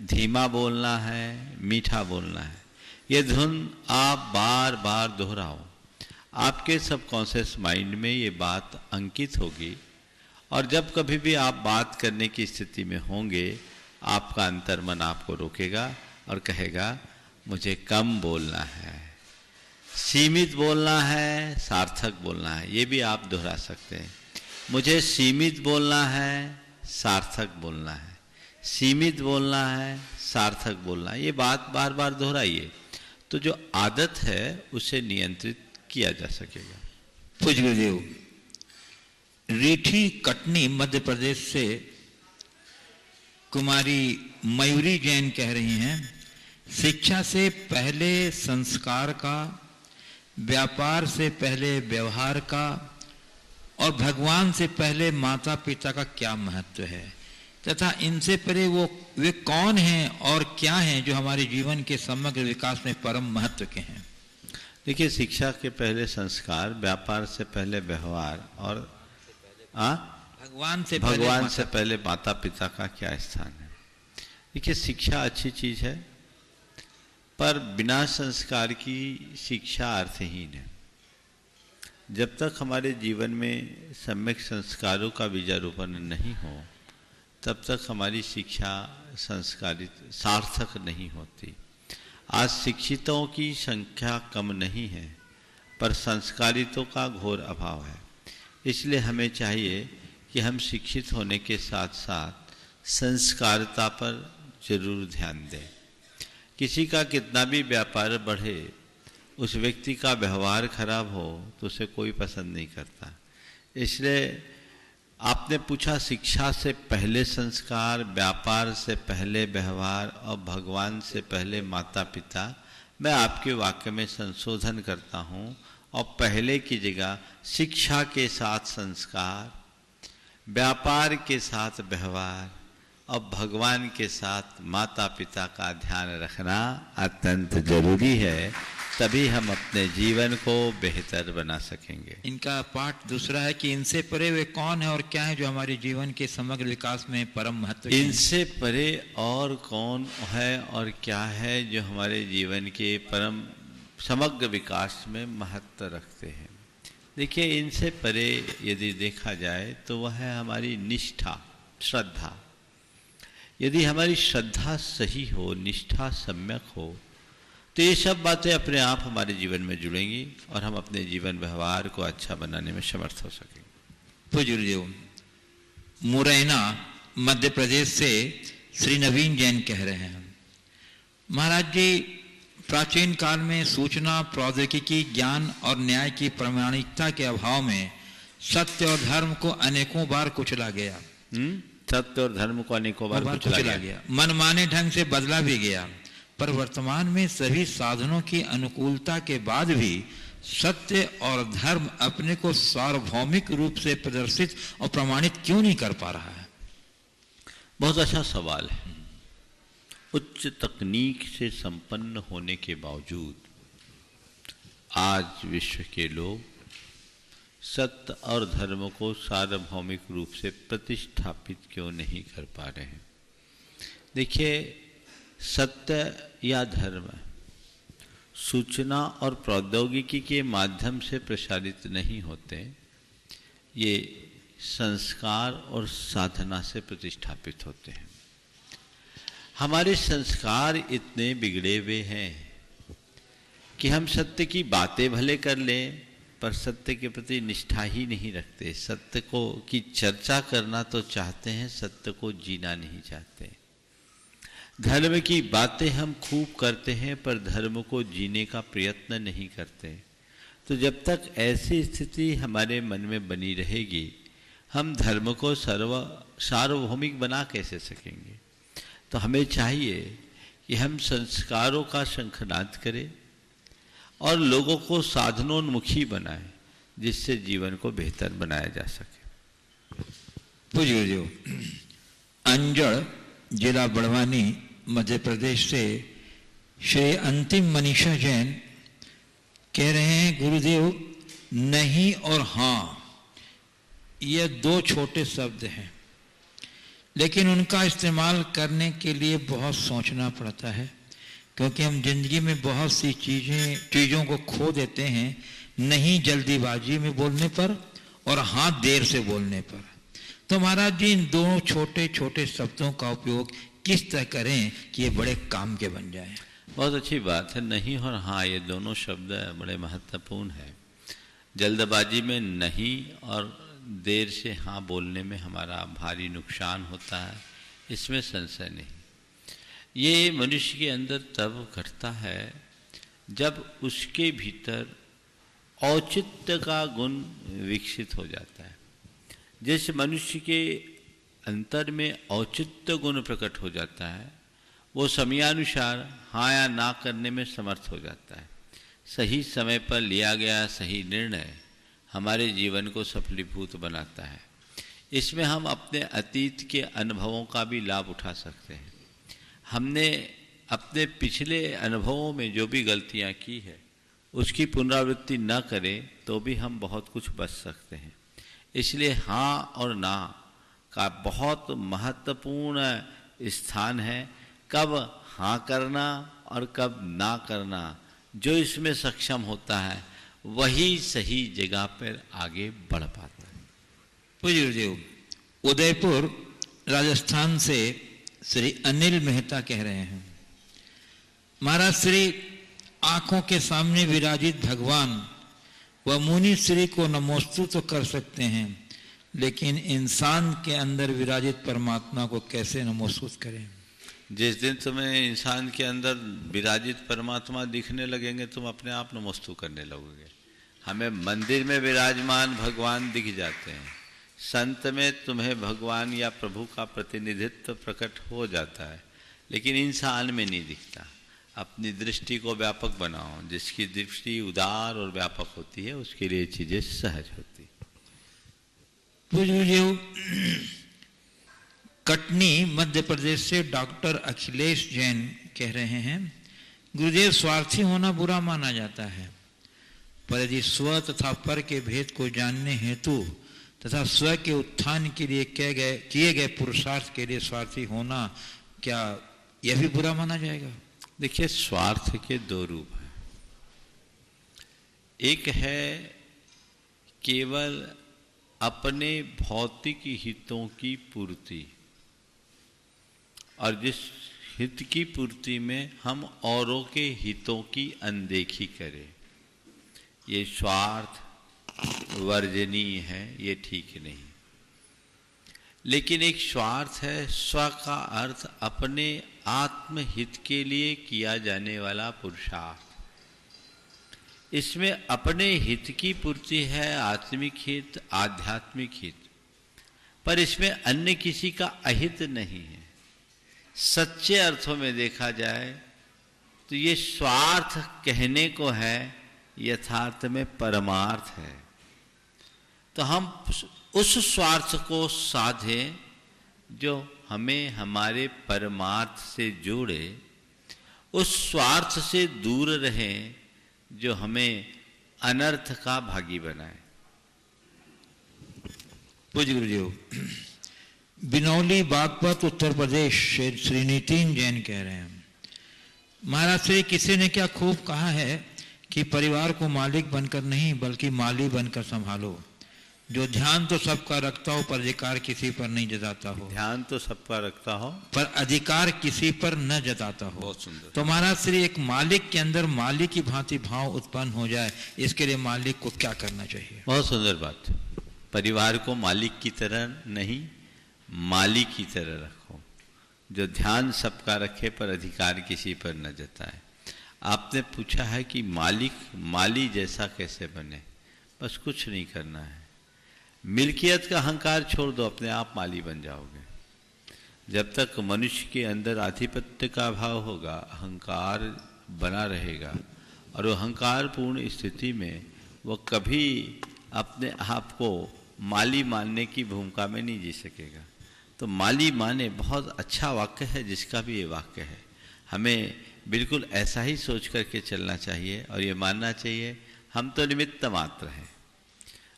धीमा बोलना है, मीठा बोलना है। ये धुन आप बार बार दोहराओ, आपके सबकॉन्शियस माइंड में ये बात अंकित होगी। और जब कभी भी आप बात करने की स्थिति में होंगे, आपका अंतर्मन आपको रोकेगा और कहेगा मुझे कम बोलना है, सीमित बोलना है, सार्थक बोलना है। ये भी आप दोहरा सकते हैं। मुझे सीमित बोलना है, सार्थक बोलना है, सीमित बोलना है, सार्थक बोलना है। ये बात बार बार दोहराइए, तो जो आदत है उसे नियंत्रित किया जा सकेगा। पूज्य गुरुदेव, रीठी कटनी मध्य प्रदेश से कुमारी मयूरी जैन कह रही हैं, शिक्षा से पहले संस्कार का, व्यापार से पहले व्यवहार का और भगवान से पहले माता पिता का क्या महत्व है, तथा इनसे परे वे कौन हैं और क्या हैं जो हमारे जीवन के समग्र विकास में परम महत्व के हैं? देखिए, शिक्षा के पहले संस्कार, व्यापार से पहले व्यवहार और भगवान से पहले माता पिता का क्या स्थान है। देखिए, शिक्षा अच्छी चीज है, पर बिना संस्कार की शिक्षा अर्थहीन है। जब तक हमारे जीवन में सम्यक संस्कारों का बीजारोपण नहीं हो, तब तक हमारी शिक्षा संस्कारित सार्थक नहीं होती। आज शिक्षितों की संख्या कम नहीं है, पर संस्कारितों का घोर अभाव है। इसलिए हमें चाहिए कि हम शिक्षित होने के साथ साथ संस्कारिता पर जरूर ध्यान दें। किसी का कितना भी व्यापार बढ़े, उस व्यक्ति का व्यवहार खराब हो तो उसे कोई पसंद नहीं करता। इसलिए आपने पूछा, शिक्षा से पहले संस्कार, व्यापार से पहले व्यवहार और भगवान से पहले माता पिता। मैं आपके वाक्य में संशोधन करता हूँ और पहले की जगह शिक्षा के साथ संस्कार, व्यापार के साथ व्यवहार और भगवान के साथ माता पिता का ध्यान रखना अत्यंत जरूरी है, तभी हम अपने जीवन को बेहतर बना सकेंगे। इनका पाठ दूसरा है कि इनसे परे वे कौन है और क्या है जो हमारे जीवन के समग्र विकास में परम महत्व। इनसे परे और कौन है और क्या है जो हमारे जीवन के परम समग्र विकास में महत्व रखते हैं। देखिए, इनसे परे यदि देखा जाए तो वह है हमारी निष्ठा, श्रद्धा। यदि हमारी श्रद्धा सही हो, निष्ठा सम्यक हो, तो ये सब बातें अपने आप हमारे जीवन में जुड़ेंगी और हम अपने जीवन व्यवहार को अच्छा बनाने में समर्थ हो सकेंगे। पूज्य गुरुदेव, मुरैना मध्य प्रदेश से श्री नवीन जैन कह रहे हैं, महाराज जी, प्राचीन काल में सूचना प्रौद्योगिकी, ज्ञान और न्याय की प्रामाणिकता के अभाव में सत्य और धर्म को अनेकों बार कुचला गया। सत्य और धर्म को अनेकों बार कुचला गया, मनमाने ढंग से बदला भी गया। पर वर्तमान में सभी साधनों की अनुकूलता के बाद भी सत्य और धर्म अपने को सार्वभौमिक रूप से प्रदर्शित और प्रमाणित क्यों नहीं कर पा रहा है? बहुत अच्छा सवाल है। उच्च तकनीक से संपन्न होने के बावजूद आज विश्व के लोग सत्य और धर्म को सार्वभौमिक रूप से प्रतिष्ठापित क्यों नहीं कर पा रहे हैं? देखिए, सत्य या धर्म सूचना और प्रौद्योगिकी के माध्यम से प्रसारित नहीं होते, ये संस्कार और साधना से प्रतिष्ठापित होते हैं। हमारे संस्कार इतने बिगड़े हुए हैं कि हम सत्य की बातें भले कर लें पर सत्य के प्रति निष्ठा ही नहीं रखते। सत्य को की चर्चा करना तो चाहते हैं, सत्य को जीना नहीं चाहते। धर्म की बातें हम खूब करते हैं पर धर्म को जीने का प्रयत्न नहीं करते। तो जब तक ऐसी स्थिति हमारे मन में बनी रहेगी, हम धर्म को सार्वभौमिक बना कैसे सकेंगे? तो हमें चाहिए कि हम संस्कारों का शंखनाद करें और लोगों को साधनोन्मुखी बनाएं, जिससे जीवन को बेहतर बनाया जा सके। पूज्य गुरुदेव, अंजड़ जिला बड़वानी मध्य प्रदेश से श्री अंतिम मनीषा जैन कह रहे हैं, गुरुदेव, नहीं और हाँ ये दो छोटे शब्द हैं, लेकिन उनका इस्तेमाल करने के लिए बहुत सोचना पड़ता है, क्योंकि हम जिंदगी में बहुत सी चीज़ों को खो देते हैं, नहीं जल्दीबाजी में बोलने पर और हाँ देर से बोलने पर। तो महाराज जी, इन दोनों छोटे छोटे शब्दों का उपयोग किस तरह करें कि ये बड़े काम के बन जाएं? बहुत अच्छी बात है। नहीं और हाँ, ये दोनों शब्द बड़े महत्वपूर्ण हैं। जल्दबाजी में नहीं और देर से हाँ बोलने में हमारा भारी नुकसान होता है, इसमें संशय नहीं। ये मनुष्य के अंदर तब घटता है जब उसके भीतर औचित्य का गुण विकसित हो जाता है। जिस मनुष्य के अंतर में औचित्य गुण प्रकट हो जाता है, वो समयानुसार हाँ या ना करने में समर्थ हो जाता है। सही समय पर लिया गया सही निर्णय हमारे जीवन को सफलीभूत बनाता है। इसमें हम अपने अतीत के अनुभवों का भी लाभ उठा सकते हैं। हमने अपने पिछले अनुभवों में जो भी गलतियां की है, उसकी पुनरावृत्ति न करें तो भी हम बहुत कुछ बच सकते हैं। इसलिए हाँ और ना का बहुत महत्वपूर्ण स्थान है। कब हाँ करना और कब ना करना, जो इसमें सक्षम होता है वही सही जगह पर आगे बढ़ पाता है। पूज्य गुरुदेव, उदयपुर राजस्थान से श्री अनिल मेहता कह रहे हैं, महाराज श्री आंखों के सामने विराजित भगवान व मुनि श्री को नमोस्तु तो कर सकते हैं, लेकिन इंसान के अंदर विराजित परमात्मा को कैसे नमोस्तुत करें? जिस दिन तुम्हें इंसान के अंदर विराजित परमात्मा दिखने लगेंगे, तुम अपने आप नमोस्तु करने लगोगे। हमें मंदिर में विराजमान भगवान दिख जाते हैं, संत में तुम्हें भगवान या प्रभु का प्रतिनिधित्व प्रकट हो जाता है, लेकिन इंसान में नहीं दिखता। अपनी दृष्टि को व्यापक बनाओ। जिसकी दृष्टि उदार और व्यापक होती है उसके लिए चीजें सहज होती। गुरुदेव, कटनी मध्य प्रदेश से डॉक्टर अखिलेश जैन कह रहे हैं, गुरुदेव स्वार्थी होना बुरा माना जाता है, पर यदि स्व तथा पर के भेद को जानने हेतु तथा स्व के उत्थान के लिए किए गए पुरुषार्थ के लिए स्वार्थी होना, क्या यह भी बुरा माना जाएगा? देखिए, स्वार्थ के दो रूप हैं। एक है केवल अपने भौतिक हितों की पूर्ति, और जिस हित की पूर्ति में हम औरों के हितों की अनदेखी करें, ये स्वार्थ वर्जनीय है, ये ठीक नहीं। लेकिन एक स्वार्थ है स्व का अर्थ अपने आत्महित के लिए किया जाने वाला पुरुषार्थ। इसमें अपने हित की पूर्ति है, आत्मिक हित, आध्यात्मिक हित, पर इसमें अन्य किसी का अहित नहीं है। सच्चे अर्थों में देखा जाए तो ये स्वार्थ कहने को है, यथार्थ में परमार्थ है। तो हम उस स्वार्थ को साधें जो हमें हमारे परमार्थ से जोड़े, उस स्वार्थ से दूर रहें जो हमें अनर्थ का भागी बनाए। पूज्य गुरुदेव, बिनौली बागपत उत्तर प्रदेश से श्री नितिन जैन कह रहे हैं, महाराज से किसी ने क्या खूब कहा है कि परिवार को मालिक बनकर नहीं बल्कि माली बनकर संभालो। जो ध्यान तो सबका रखता हो पर अधिकार किसी पर नहीं जताता हो। ध्यान तो सबका रखता हो पर अधिकार किसी पर न जताता हो। बहुत सुंदर। तो महाराज श्री, एक मालिक के अंदर मालिक की भांति भाव उत्पन्न हो जाए, इसके लिए मालिक को क्या करना चाहिए? बहुत सुंदर बात। परिवार को मालिक की तरह नहीं, माली की तरह रखो। जो ध्यान सबका रखे पर अधिकार किसी पर न जताए। आपने पूछा है कि मालिक माली जैसा कैसे बने? बस कुछ नहीं करना है, मिल्कियत का अहंकार छोड़ दो, अपने आप माली बन जाओगे। जब तक मनुष्य के अंदर आधिपत्य का भाव होगा, अहंकार बना रहेगा, और वो अहंकार पूर्ण स्थिति में वो कभी अपने आप को माली मानने की भूमिका में नहीं जी सकेगा। तो माली माने बहुत अच्छा वाक्य है, जिसका भी ये वाक्य है। हमें बिल्कुल ऐसा ही सोच करके चलना चाहिए और ये मानना चाहिए हम तो निमित्त मात्र हैं,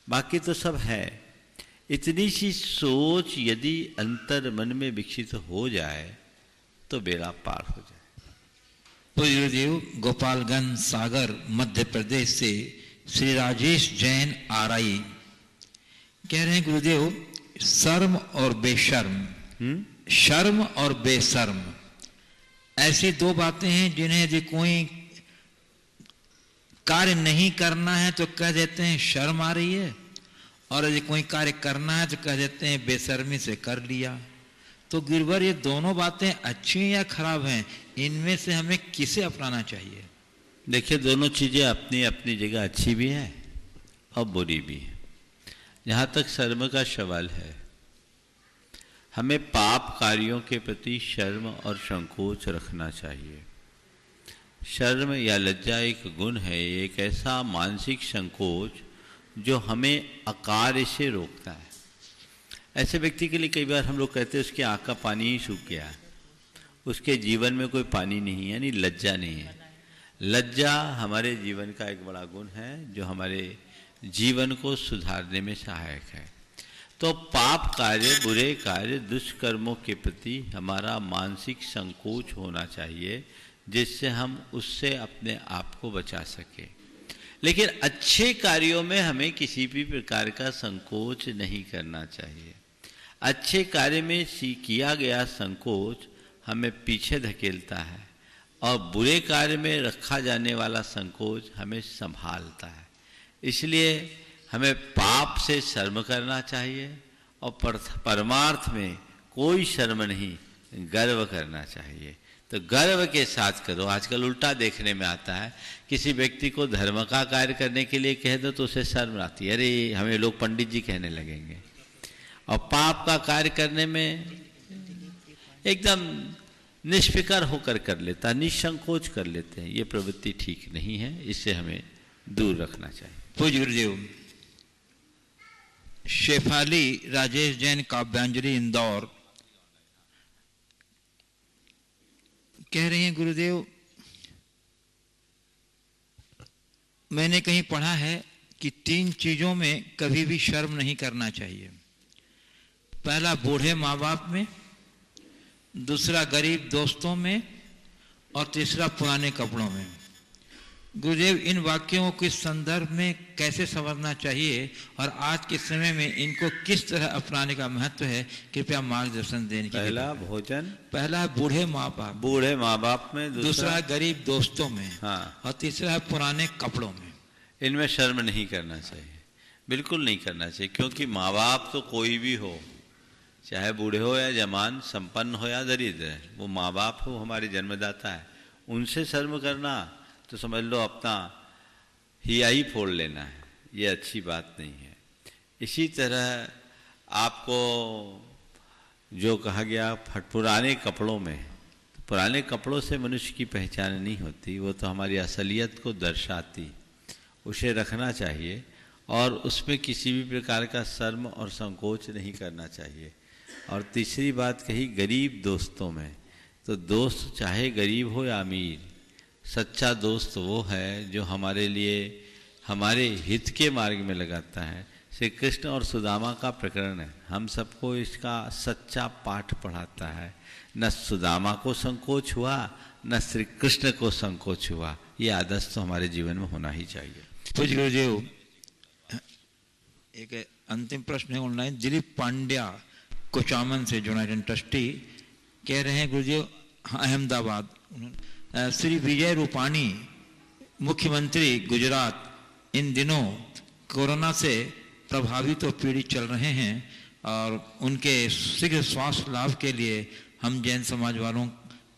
बाकी तो सब है। इतनी सी सोच यदि अंतर मन में विकसित हो जाए तो बेड़ा पार हो जाए। पूज्य गुरुदेव, गोपालगंज सागर मध्य प्रदेश से श्री राजेश जैन आरआई कह रहे हैं, गुरुदेव शर्म और बेशर्म, शर्म और बेशर्म ऐसी दो बातें हैं जिन्हें यदि कोई कार्य नहीं करना है तो कह देते हैं शर्म आ रही है, और यदि कोई कार्य करना है तो कह देते हैं बेशर्मी से कर लिया। तो गिरवर, ये दोनों बातें अच्छी या खराब हैं? इनमें से हमें किसे अपनाना चाहिए? देखिए, दोनों चीजें अपनी अपनी जगह अच्छी भी है और बुरी भी है। जहाँ तक शर्म का सवाल है, हमें पाप कार्यों के प्रति शर्म और संकोच रखना चाहिए। शर्म या लज्जा एक गुण है, एक ऐसा मानसिक संकोच जो हमें अकार्य से रोकता है। ऐसे व्यक्ति के लिए कई बार हम लोग कहते हैं उसकी आँख का पानी ही सूख गया, उसके जीवन में कोई पानी नहीं, यानी लज्जा नहीं है। लज्जा हमारे जीवन का एक बड़ा गुण है जो हमारे जीवन को सुधारने में सहायक है। तो पाप कार्य, बुरे कार्य, दुष्कर्मों के प्रति हमारा मानसिक संकोच होना चाहिए, जिससे हम उससे अपने आप को बचा सके। लेकिन अच्छे कार्यों में हमें किसी भी प्रकार का संकोच नहीं करना चाहिए। अच्छे कार्य में किया गया संकोच हमें पीछे धकेलता है, और बुरे कार्य में रखा जाने वाला संकोच हमें संभालता है। इसलिए हमें पाप से शर्म करना चाहिए, और परमार्थ में कोई शर्म नहीं, गर्व करना चाहिए। तो गर्व के साथ करो। आजकल उल्टा देखने में आता है, किसी व्यक्ति को धर्म का कार्य करने के लिए कह दो तो उसे शर्म आती है, अरे हमें लोग पंडित जी कहने लगेंगे। और पाप का कार्य करने में एकदम निष्फिकर होकर कर लेता, निसंकोच कर लेते हैं। ये प्रवृत्ति ठीक नहीं है, इससे हमें दूर रखना चाहिए। पूज्य गुरुदेव, शेफाली राजेश जैन काव्यांजलि इंदौर कह रही हैं, गुरुदेव मैंने कहीं पढ़ा है कि 3 चीजों में कभी भी शर्म नहीं करना चाहिए। पहला बूढ़े माँ बाप में, दूसरा गरीब दोस्तों में, और तीसरा पुराने कपड़ों में। गुरुदेव, इन वाक्यों के संदर्भ में कैसे समझना चाहिए और आज के समय में इनको किस तरह अपनाने का महत्व है, कृपया मार्गदर्शन देने के लिए। पहला भोजन, पहला है बूढ़े माँ बाप में, दूसरा है गरीब दोस्तों में, हाँ, और तीसरा है पुराने कपड़ों में। इनमें शर्म नहीं करना चाहिए, बिल्कुल नहीं करना चाहिए, क्योंकि माँ बाप तो कोई भी हो, चाहे बूढ़े हो या जवान, संपन्न हो या दरिद्र, वो माँ बाप हो, हमारे जन्मदाता है। उनसे शर्म करना तो समझ लो अपना हियाई फोड़ लेना है, ये अच्छी बात नहीं है। इसी तरह आपको जो कहा गया पुराने कपड़ों में, तो पुराने कपड़ों से मनुष्य की पहचान नहीं होती, वो तो हमारी असलियत को दर्शाती, उसे रखना चाहिए और उसमें किसी भी प्रकार का शर्म और संकोच नहीं करना चाहिए। और तीसरी बात कही गरीब दोस्तों में, तो दोस्त चाहे गरीब हो या अमीर, सच्चा दोस्त वो है जो हमारे लिए हमारे हित के मार्ग में लगाता है। श्री कृष्ण और सुदामा का प्रकरण है, हम सबको इसका सच्चा पाठ पढ़ाता है। न सुदामा को संकोच हुआ, न श्री कृष्ण को संकोच हुआ। ये आदर्श तो हमारे जीवन में होना ही चाहिए। पूज्य गुरुदेव, एक अंतिम प्रश्न है ऑनलाइन। दिलीप पांड्या कोचामन से यूनाइटेड ट्रस्टी कह रहे हैं, गुरुदेव अहमदाबाद, श्री विजय रूपाणी मुख्यमंत्री गुजरात इन दिनों कोरोना से प्रभावित और पीड़ित चल रहे हैं और उनके शीघ्र स्वास्थ्य लाभ के लिए हम जैन समाज वालों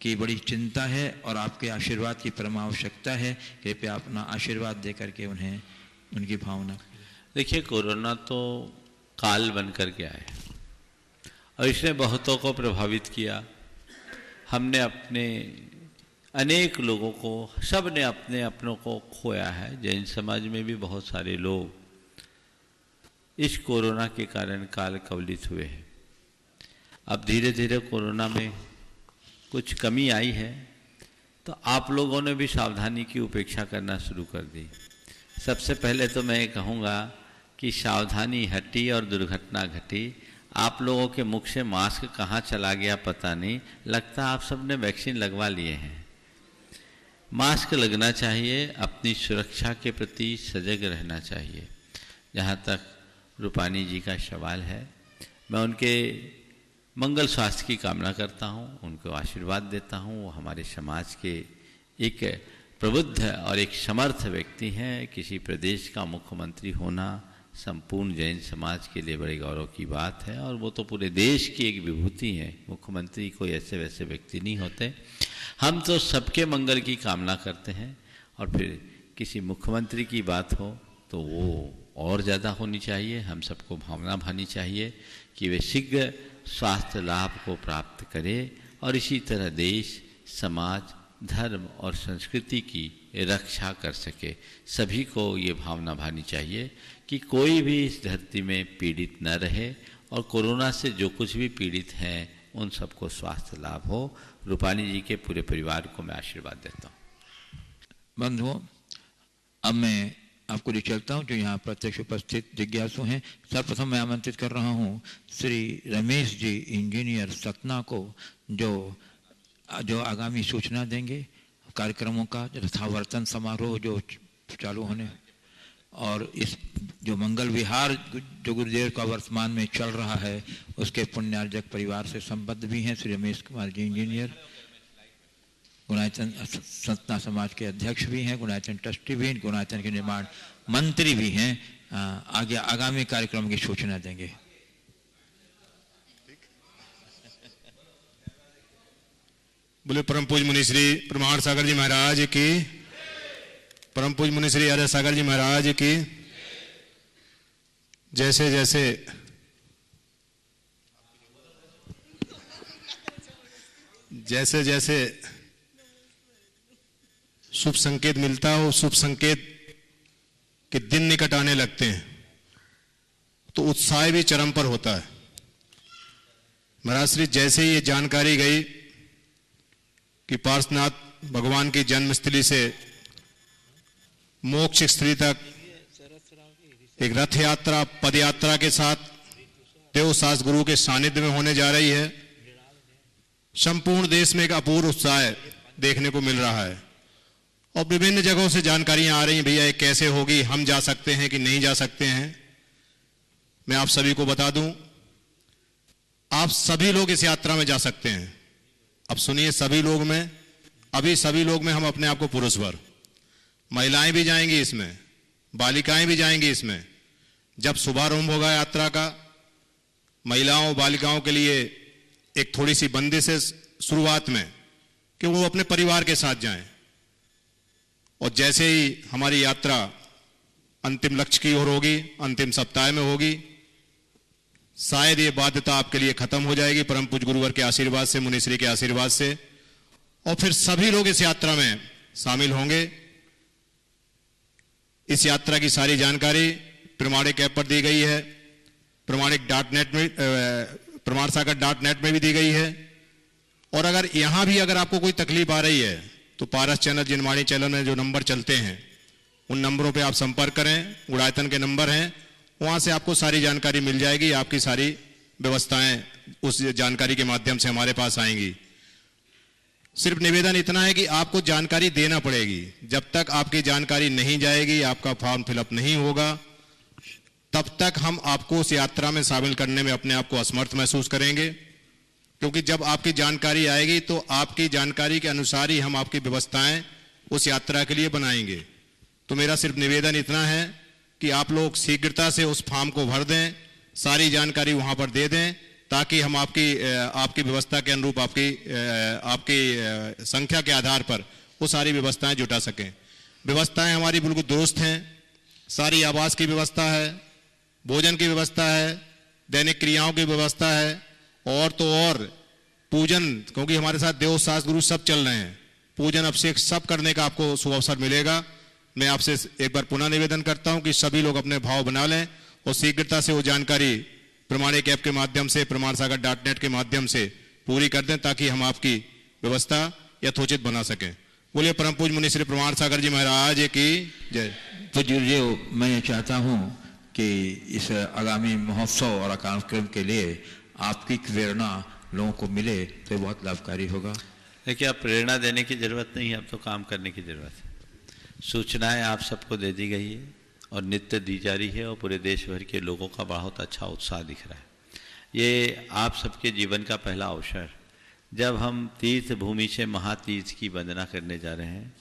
की बड़ी चिंता है और आपके आशीर्वाद की परम आवश्यकता है। कृपया अपना आशीर्वाद दे करके उन्हें उनकी भावना। देखिए, कोरोना तो काल बन कर के आए और इसने बहुतों को प्रभावित किया। हमने अपने अनेक लोगों को, सब ने अपने अपनों को खोया है। जैन समाज में भी बहुत सारे लोग इस कोरोना के कारण काल कवलित हुए हैं। अब धीरे धीरे कोरोना में कुछ कमी आई है, तो आप लोगों ने भी सावधानी की उपेक्षा करना शुरू कर दी। सबसे पहले तो मैं कहूँगा कि सावधानी हटी और दुर्घटना घटी। आप लोगों के मुख से मास्क कहाँ चला गया पता नहीं, लगता आप सब ने वैक्सीन लगवा लिए हैं। मास्क लगना चाहिए, अपनी सुरक्षा के प्रति सजग रहना चाहिए। जहाँ तक रूपानी जी का सवाल है, मैं उनके मंगल स्वास्थ्य की कामना करता हूँ, उनको आशीर्वाद देता हूँ। वो हमारे समाज के एक प्रबुद्ध और एक समर्थ व्यक्ति हैं। किसी प्रदेश का मुख्यमंत्री होना संपूर्ण जैन समाज के लिए बड़े गौरव की बात है और वो तो पूरे देश की एक विभूति है। मुख्यमंत्री कोई ऐसे वैसे व्यक्ति नहीं होते। हम तो सबके मंगल की कामना करते हैं और फिर किसी मुख्यमंत्री की बात हो तो वो और ज़्यादा होनी चाहिए। हम सबको भावना भानी चाहिए कि वे शीघ्र स्वास्थ्य लाभ को प्राप्त करें और इसी तरह देश, समाज, धर्म और संस्कृति की रक्षा कर सके। सभी को ये भावना भानी चाहिए कि कोई भी इस धरती में पीड़ित न रहे और कोरोना से जो कुछ भी पीड़ित हैं उन सबको स्वास्थ्य लाभ हो। रूपानी जी के पूरे परिवार को मैं आशीर्वाद देता हूँ। बंधुओं, अब मैं आपको ले चलता हूँ जो यहाँ प्रत्यक्ष उपस्थित जिज्ञासु हैं। सर्वप्रथम मैं आमंत्रित कर रहा हूँ श्री रमेश जी इंजीनियर सतना को, जो आगामी सूचना देंगे कार्यक्रमों का, रथावर्तन समारोह जो चालू होने और इस जो मंगल विहार जो गुरुदेव का वर्तमान में चल रहा है उसके पुण्यार्जक परिवार से संबद्ध भी हैं। श्री रमेश कुमार जी इंजीनियर गुणायतन सतना समाज के अध्यक्ष भी हैं, गुणायतन ट्रस्टी भी हैं, गुणायतन के निर्माण मंत्री भी हैं। आगे आगामी कार्यक्रम की सूचना देंगे। बोले परम पूज्य मुनि श्री प्रमाण सागर जी महाराज की, परम पूज्य मुनि श्री आर्य सागर जी महाराज की। जैसे जैसे जैसे शुभ संकेत मिलता हो, शुभ संकेत के दिन निकट आने लगते हैं, तो उत्साह भी चरम पर होता है। महाराज श्री जैसे ही ये जानकारी गई कि पार्श्वनाथ भगवान की जन्मस्थली से मोक्ष स्थली तक एक रथ यात्रा, पद यात्रा के साथ देवशास्त्र गुरु के सानिध्य में होने जा रही है, संपूर्ण देश में एक अपूर्व उत्साह देखने को मिल रहा है और विभिन्न जगहों से जानकारियां आ रही हैं, भैया ये कैसे होगी, हम जा सकते हैं कि नहीं जा सकते हैं। मैं आप सभी को बता दूं, आप सभी लोग इस यात्रा में जा सकते हैं। अब सुनिए, सभी लोग में, अभी सभी लोग में हम अपने आप को पुरुष भर, महिलाएं भी जाएंगी इसमें, बालिकाएं भी जाएंगी इसमें। जब शुभारंभ होगा यात्रा का, महिलाओं बालिकाओं के लिए एक थोड़ी सी बंदिश है शुरुआत में कि वो अपने परिवार के साथ जाएं, और जैसे ही हमारी यात्रा अंतिम लक्ष्य की ओर होगी, अंतिम सप्ताह में होगी, शायद ये बाध्यता आपके लिए खत्म हो जाएगी परम पूज्य गुरुवर के आशीर्वाद से, मुनिश्री के आशीर्वाद से, और फिर सभी लोग इस यात्रा में शामिल होंगे। इस यात्रा की सारी जानकारी प्रमाणिक ऐप पर दी गई है, प्रमाणिक.net में, प्रमाणसागर.net में भी दी गई है। और अगर यहां भी अगर आपको कोई तकलीफ आ रही है तो पारस चैनल, जिनवाणी चैनल में जो नंबर चलते हैं उन नंबरों पे आप संपर्क करें, गुड़ायतन के नंबर हैं, वहां से आपको सारी जानकारी मिल जाएगी, आपकी सारी व्यवस्थाएं उस जानकारी के माध्यम से हमारे पास आएंगी। सिर्फ निवेदन इतना है कि आपको जानकारी देना पड़ेगी। जब तक आपकी जानकारी नहीं जाएगी, आपका फॉर्म फिलअप नहीं होगा, तब तक हम आपको उस यात्रा में शामिल करने में अपने आप को असमर्थ महसूस करेंगे, क्योंकि जब आपकी जानकारी आएगी तो आपकी जानकारी के अनुसार ही हम आपकी व्यवस्थाएं उस यात्रा के लिए बनाएंगे। तो मेरा सिर्फ निवेदन इतना है कि आप लोग शीघ्रता से उस फॉर्म को भर दें, सारी जानकारी वहां पर दे दें, ताकि हम आपकी व्यवस्था के अनुरूप आपकी संख्या के आधार पर वो सारी व्यवस्थाएं जुटा सकें। व्यवस्थाएं हमारी बिल्कुल दुरुस्त हैं, सारी आवास की व्यवस्था है, भोजन की व्यवस्था है, दैनिक क्रियाओं की व्यवस्था है, और तो और पूजन, क्योंकि हमारे साथ देवशास्त्र गुरु सब चल रहे हैं, पूजन अभिषेक सब करने का आपको शुभ अवसर मिलेगा। मैं आपसे एक बार पुनः निवेदन करता हूं कि सभी लोग अपने भाव बना लें और शीघ्रता से वो जानकारी प्रमाणिक ऐप के माध्यम से, प्रमाणसागर.net के माध्यम से पूरी कर दें, ताकि हम आपकी व्यवस्था यथोचित बना सकें। बोलिए परम पूज्य मुनि श्री प्रमाण सागर जी महाराज की जय। पूज्य जी, मैं चाहता हूं कि इस आगामी महोत्सव और कार्यक्रम के लिए आपकी प्रेरणा लोगों को मिले तो बहुत लाभकारी होगा। देखिए, अब प्रेरणा देने की जरूरत नहीं है, अब तो काम करने की जरूरत है। सूचनाएं आप सबको दे दी गई है और नित्य दी जा रही है, और पूरे देश भर के लोगों का बहुत अच्छा उत्साह दिख रहा है। ये आप सबके जीवन का पहला अवसर, जब हम तीर्थ भूमि से महातीर्थ की वंदना करने जा रहे हैं,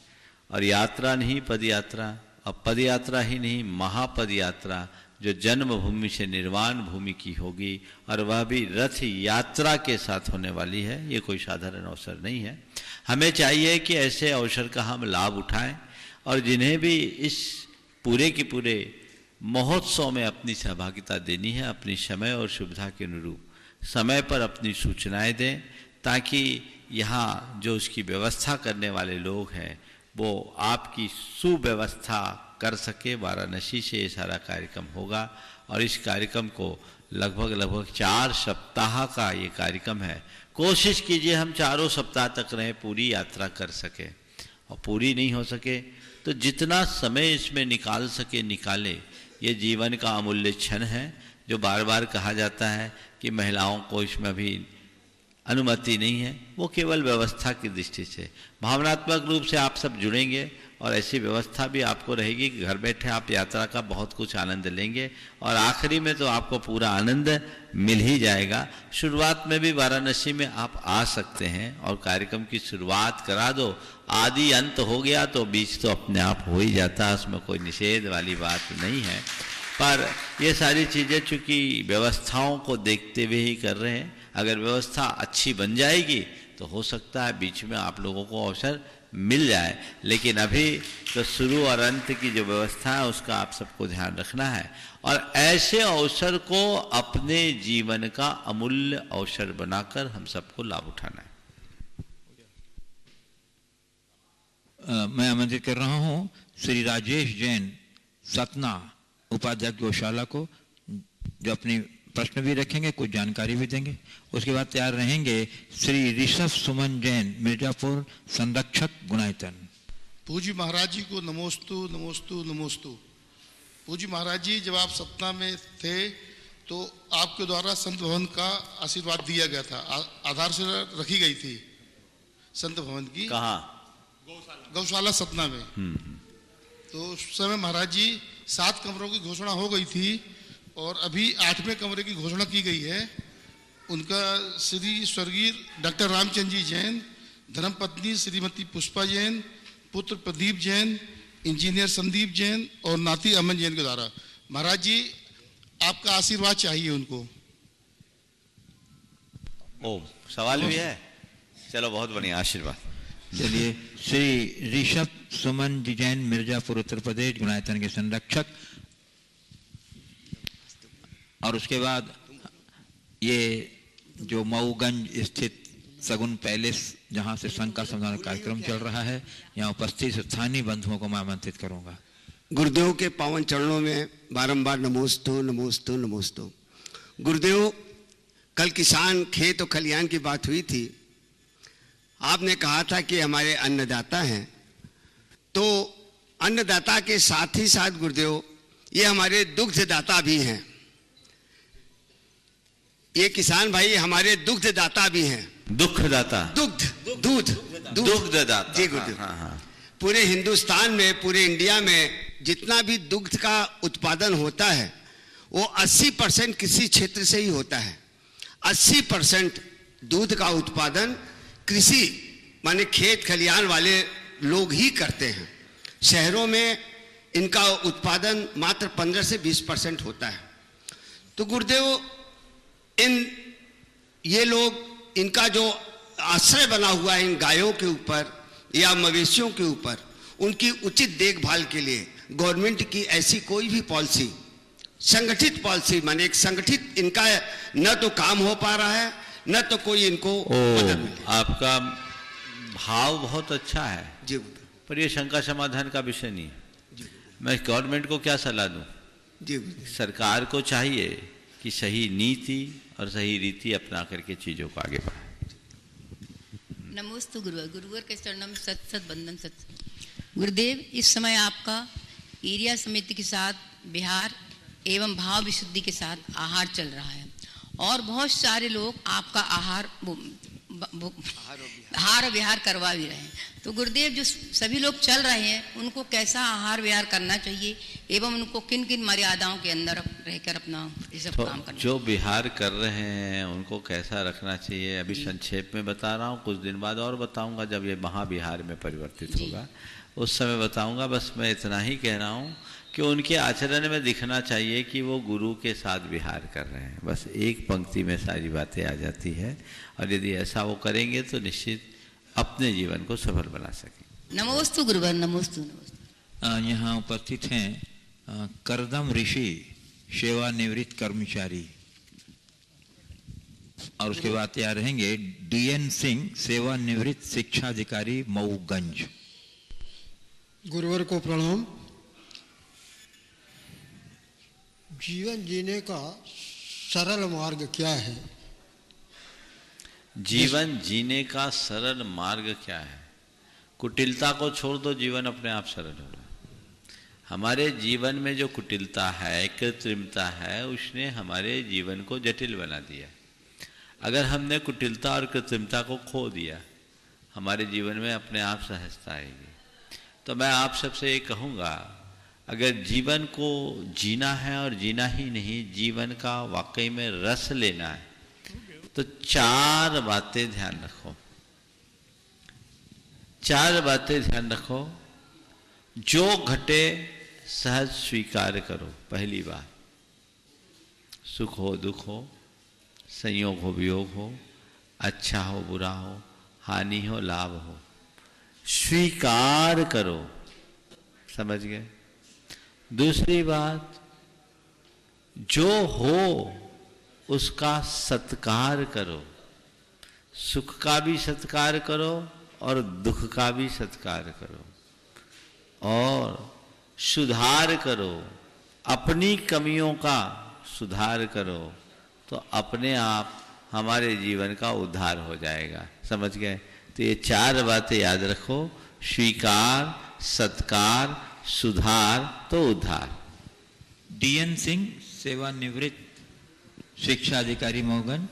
और यात्रा नहीं पद यात्रा, और पद यात्रा ही नहीं महापद यात्रा जो जन्मभूमि से निर्वाण भूमि की होगी, और वह भी रथ यात्रा के साथ होने वाली है। ये कोई साधारण अवसर नहीं है। हमें चाहिए कि ऐसे अवसर का हम लाभ उठाएं, और जिन्हें भी इस पूरे के पूरे महोत्सव में अपनी सहभागिता देनी है, अपनी समय और सुविधा के अनुरूप समय पर अपनी सूचनाएं दें, ताकि यहाँ जो उसकी व्यवस्था करने वाले लोग हैं वो आपकी सुव्यवस्था कर सके। वाराणसी से ये सारा कार्यक्रम होगा, और इस कार्यक्रम को लगभग 4 सप्ताह का ये कार्यक्रम है। कोशिश कीजिए हम 4 सप्ताह तक रहें, पूरी यात्रा कर सके, और पूरी नहीं हो सके तो जितना समय इसमें निकाल सके निकाले। ये जीवन का अमूल्य क्षण है। जो बार बार कहा जाता है कि महिलाओं को इसमें अभी अनुमति नहीं है, वो केवल व्यवस्था की दृष्टि से। भावनात्मक रूप से आप सब जुड़ेंगे, और ऐसी व्यवस्था भी आपको रहेगी कि घर बैठे आप यात्रा का बहुत कुछ आनंद लेंगे, और आखिरी में तो आपको पूरा आनंद मिल ही जाएगा। शुरुआत में भी वाराणसी में आप आ सकते हैं और कार्यक्रम की शुरुआत करा दो। आदि अंत हो गया तो बीच तो अपने आप हो ही जाता है, उसमें कोई निषेध वाली बात नहीं है। पर ये सारी चीज़ें चूँकि व्यवस्थाओं को देखते हुए ही कर रहे हैं। अगर व्यवस्था अच्छी बन जाएगी तो हो सकता है बीच में आप लोगों को अवसर मिल जाए, लेकिन अभी तो शुरू और अंत की जो व्यवस्था है उसका आप सबको ध्यान रखना है, और ऐसे अवसर को अपने जीवन का अमूल्य अवसर बनाकर हम सबको लाभ उठाना है। मैं आमंत्रित कर रहा हूं श्री राजेश जैन सतना उपाध्यक्ष गौशाला को, जो अपनी प्रश्न भी रखेंगे, कुछ जानकारी भी देंगे। उसके बाद तैयार रहेंगे श्री ऋषभ सुमन जैन मिर्जापुर संरक्षक गुणायतन। पूज्य महाराज जी को नमोस्तु नमोस्तु नमोस्तु। पूज्य महाराज जी, जब आप सतना में थे तो आपके द्वारा संत भवन का आशीर्वाद दिया गया था, आधारशिला रखी गई थी संत भवन की। कहाँ? गौशाला सतना में। तो उस समय महाराज जी 7 कमरों की घोषणा हो गई थी और अभी 8वें कमरे की घोषणा की गई है। उनका श्री स्वर्गीय डॉक्टर रामचंद्र जी जैन, धर्मपत्नी श्रीमती पुष्पा जैन, पुत्र प्रदीप जैन, इंजीनियर संदीप जैन और नाती अमन जैन के द्वारा। महाराज जी, आपका आशीर्वाद चाहिए उनको। ओ, सवाल भी है? चलो, बहुत बढ़िया, आशीर्वाद। चलिए, श्री ऋषभ सुमन जी जैन मिर्जापुर उत्तर प्रदेश गुणायतन के संरक्षक। और उसके बाद ये जो मऊगंज स्थित सगुन पैलेस, जहां से संघ का संविधान कार्यक्रम चल रहा है, यहाँ उपस्थित स्थानीय बंधुओं को मैं आमंत्रित करूंगा। गुरुदेव के पावन चरणों में बारंबार नमोस्तु नमोस्तु नमोस्तु। गुरुदेव, कल किसान खेत और खलियान की बात हुई थी। आपने कहा था कि हमारे अन्नदाता हैं, तो अन्नदाता के साथ ही साथ गुरुदेव ये हमारे दुग्धदाता भी हैं। ये किसान भाई हमारे दुग्धदाता भी हैं। दुग्धदाता? दुग्धदाता जी गुरुदेव। पूरे हिंदुस्तान में, पूरे इंडिया में जितना भी दुग्ध का उत्पादन होता है वो 80% किसी क्षेत्र से ही होता है। 80% दूध का उत्पादन कृषि माने खेत खलियान वाले लोग ही करते हैं। शहरों में इनका उत्पादन मात्र 15 से 20% होता है। तो गुरुदेव, ये लोग, इनका जो आश्रय बना हुआ है इन गायों के ऊपर या मवेशियों के ऊपर, उनकी उचित देखभाल के लिए गवर्नमेंट की ऐसी कोई भी पॉलिसी, संगठित पॉलिसी माने एक संगठित, इनका न तो काम हो पा रहा है न तो कोई इनको मदद मिले। आपका भाव बहुत अच्छा है जी, पर ये शंका समाधान का विषय नहीं है। मैं गवर्नमेंट को क्या सलाह दूं? जी, सरकार को चाहिए कि सही नीति और सही रीति अपना करके चीजों को आगे बढ़ाए। नमोस्तु गुरुवर। गुरुवर के चरणों में सत सत बंदन सत। गुरुदेव, इस समय आपका एरिया समिति के साथ बिहार एवं भाव विशुद्धि के साथ आहार चल रहा है और बहुत सारे लोग आपका आहार विहार करवा भी रहे हैं। तो गुरुदेव, जो सभी लोग चल रहे हैं उनको कैसा आहार विहार करना चाहिए एवं उनको किन किन मर्यादाओं के अंदर रहकर अपना ये सब काम करना? जो विहार कर रहे हैं उनको कैसा रखना चाहिए अभी संक्षेप में बता रहा हूँ, कुछ दिन बाद और बताऊंगा जब ये महाविहार में परिवर्तित होगा उस समय बताऊंगा। बस मैं इतना ही कह रहा हूँ कि उनके आचरण में दिखना चाहिए कि वो गुरु के साथ विहार कर रहे हैं। बस एक पंक्ति में सारी बातें आ जाती है और यदि ऐसा वो करेंगे तो निश्चित अपने जीवन को सफल बना सकें। नमोस्तु गुरुवर। नमोस्तु नमोस्तु। यहाँ उपस्थित हैं करदम ऋषि, सेवानिवृत्त कर्मचारी। और उसके बाद तैयार रहेंगे DN सिंह, सेवानिवृत्त शिक्षाधिकारी मऊगंज। गुरुवर को प्रणाम। जीवन जीने का सरल मार्ग क्या है? जीवन जीने का सरल मार्ग क्या है? कुटिलता को छोड़ दो, जीवन अपने आप सरल होगा। हमारे जीवन में जो कुटिलता है, कृत्रिमता है, उसने हमारे जीवन को जटिल बना दिया। अगर हमने कुटिलता और कृत्रिमता को खो दिया, हमारे जीवन में अपने आप सहजता आएगी। तो मैं आप सबसे ये कहूँगा, अगर जीवन को जीना है और जीना ही नहीं, जीवन का वाकई में रस लेना है, तो 4 बातें ध्यान रखो। 4 बातें ध्यान रखो। जो घटे सहज स्वीकार करो। पहली बात, सुख हो दुख हो, संयोग हो वियोग हो, अच्छा हो बुरा हो, हानि हो लाभ हो, स्वीकार करो। समझ गए? दूसरी बात, जो हो उसका सत्कार करो। सुख का भी सत्कार करो और दुख का भी सत्कार करो। और सुधार करो, अपनी कमियों का सुधार करो, तो अपने आप हमारे जीवन का उद्धार हो जाएगा। समझ गए? तो ये 4 बातें याद रखो, स्वीकार, सत्कार, सुधार तो उद्धार। डीएन सिंह, सेवानिवृत्त शिक्षा अधिकारी मोहगन।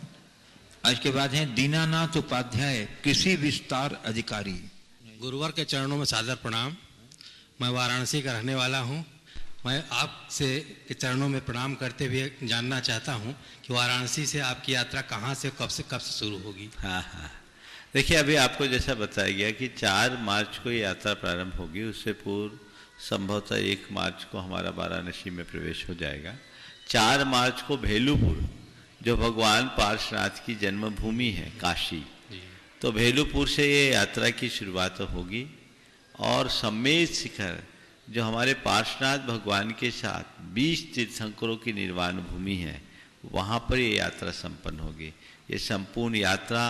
आज के बाद हैं दीनानाथ उपाध्याय, कृषि विस्तार अधिकारी। गुरुवर के चरणों में सादर प्रणाम। मैं वाराणसी का रहने वाला हूं। मैं आपसे के चरणों में प्रणाम करते हुए जानना चाहता हूं कि वाराणसी से आपकी यात्रा कहां से कब से शुरू होगी? हाँ हाँ, देखिए अभी आपको जैसा बताया गया कि 4 मार्च को ये यात्रा प्रारंभ होगी। उससे पूर्व संभवतः 1 मार्च को हमारा वाराणसी में प्रवेश हो जाएगा। 4 मार्च को भेलूपुर, जो भगवान पार्श्वनाथ की जन्मभूमि है काशी, तो भेलूपुर से ये यात्रा की शुरुआत होगी। और सम्मेद शिखर, जो हमारे पार्श्वनाथ भगवान के साथ 20 तीर्थंकरों की निर्वाण भूमि है, वहाँ पर ये यात्रा संपन्न होगी। ये संपूर्ण यात्रा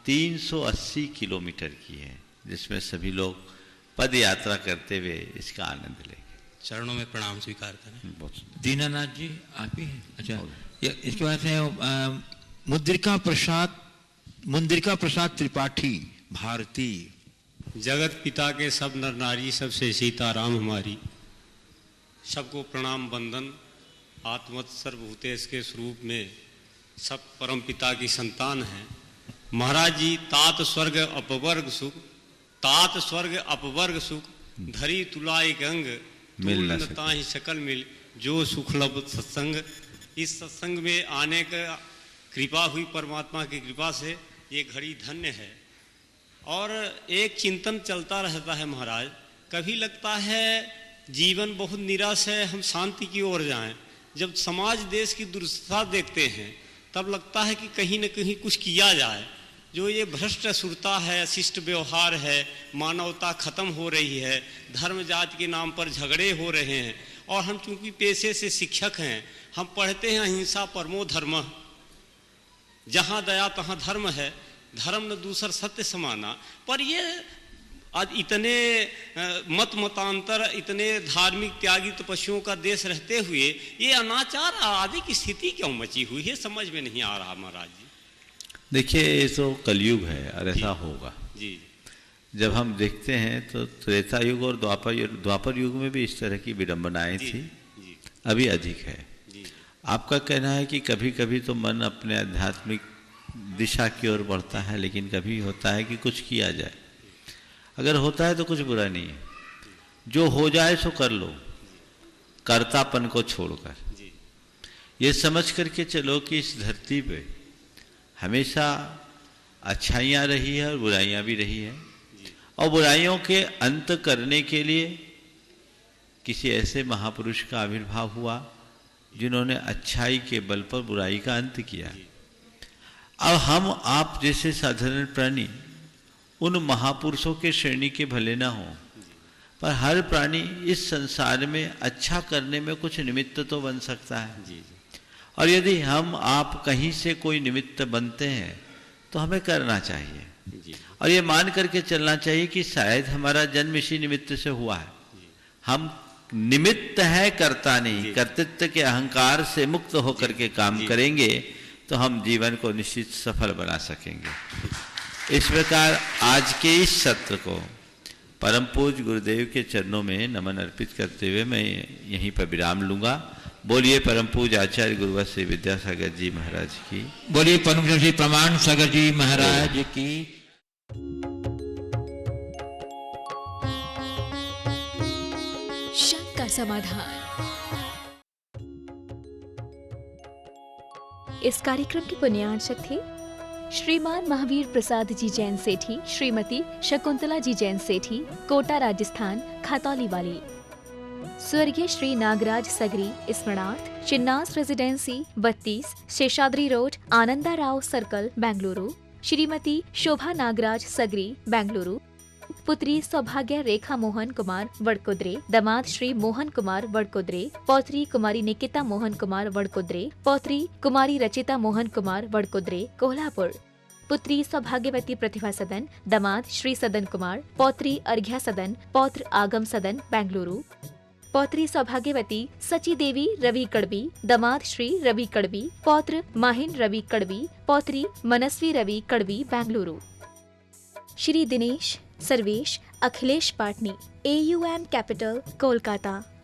380 किलोमीटर की है, जिसमें सभी लोग पद यात्रा करते हुए इसका आनंद लेंगे। चरणों में प्रणाम स्वीकार करें। दीनानाथ जी आप ही हैं? अच्छा, इसके बाद है मुद्रिका प्रसाद त्रिपाठी, भारती। जगत पिता के सब नर नारी, सबसे सीताराम हमारी। सबको प्रणाम वंदन। आत्मत सर्वभूतेश के स्वरूप में सब परम पिता की संतान हैं। महाराज जी, तात स्वर्ग अपवर्ग सुख, तात स्वर्ग अपवर्ग सुख, धरी तुलाई गंग, तुलनता ही सकल मिल, जो सुख लब सत्संग। इस सत्संग में आने का कृपा हुई परमात्मा की कृपा से, ये घड़ी धन्य है। और एक चिंतन चलता रहता है महाराज, कभी लगता है जीवन बहुत निराश है, हम शांति की ओर जाएं। जब समाज देश की दुर्दशा देखते हैं तब लगता है कि कहीं न कहीं कुछ किया जाए। जो ये भ्रष्ट असुरता है, शिष्ट व्यवहार है, मानवता खत्म हो रही है, धर्म जाति के नाम पर झगड़े हो रहे हैं। और हम चूंकि पेशे से शिक्षक हैं, हम पढ़ते हैं अहिंसा परमो धर्म, जहाँ दया तहाँ धर्म है, धर्म न दूसर सत्य समाना। पर ये आज इतने मतांतर, इतने धार्मिक त्यागी तपस्वियों का देश रहते हुए ये अनाचार आदि की स्थिति क्यों मची हुई है, समझ में नहीं आ रहा महाराज जी। देखिए, ये तो कलयुग है और ऐसा होगा। जी, जब हम देखते हैं तो त्रेता युग और द्वापर युग में भी इस तरह की विडंबनाएं थी, अभी अधिक है। आपका कहना है कि कभी कभी तो मन अपने आध्यात्मिक दिशा की ओर बढ़ता है, लेकिन कभी होता है कि कुछ किया जाए। अगर होता है तो कुछ बुरा नहीं है, जो हो जाए सो कर लो, कर्तापन को छोड़कर। ये समझ करके चलो कि इस धरती पे हमेशा अच्छाइयाँ रही है और बुराइयाँ भी रही है, और बुराइयों के अंत करने के लिए किसी ऐसे महापुरुष का आविर्भाव हुआ जिन्होंने अच्छाई के बल पर बुराई का अंत किया। अब हम आप जैसे साधारण प्राणी उन महापुरुषों के श्रेणी के भले ना हो, पर हर प्राणी इस संसार में अच्छा करने में कुछ निमित्त तो बन सकता है। और यदि हम आप कहीं से कोई निमित्त बनते हैं तो हमें करना चाहिए, और ये मान करके चलना चाहिए कि शायद हमारा जन्म इसी निमित्त से हुआ है। हम निमित्त है, करता नहीं। कर्तृत्व के अहंकार से मुक्त होकर के काम करेंगे तो हम जीवन को निश्चित सफल बना सकेंगे। इस प्रकार आज के इस सत्र को परम पूज्य गुरुदेव के चरणों में नमन अर्पित करते हुए मैं यहीं पर विराम लूंगा। बोलिए परम पूज्य आचार्य गुरुवर श्री विद्यासागर जी महाराज की। बोलिए परम श्री प्रमाण सागर जी महाराज की। शक का समाधान। इस कार्यक्रम के पुण्यार्चक थे श्रीमान महावीर प्रसाद जी जैन सेठी, श्रीमती शकुंतला जी जैन सेठी, कोटा राजस्थान, खतौली वाली। स्वर्गीय श्री नागराज सगरी स्मरणार्थ, Chinnas residency 32, Seshadri road, Ananda Rao circle, Bengaluru. Shrimati Shobha Nagaraj Sagari, Bengaluru. पुत्री सौभाग्य रेखा मोहन कुमार वडकुद्रे, दामाद श्री मोहन कुमार वडकुद्रे, पौत्री कुमारी निकिता मोहन कुमार वडकुद्रे, पौत्री कुमारी रचिता मोहन कुमार वडकुद्रे, कोल्हापुर। पुत्री सौभाग्यवती प्रतिभा सदन, दामाद श्री सदन कुमार, पौत्री अर्घ्या सदन, पौत्र आगम सदन बेंगलुरु। पौत्री सौभाग्यवती सची देवी रवि कड़बी, दामाद श्री रवि कड़बी, पौत्र माहिन रवि कड़बी, पौत्री मनस्वी रवि कड़बी बेंगलुरु। Shri Dinesh Sarvesh Akhilesh Patni, AUM capital Kolkata.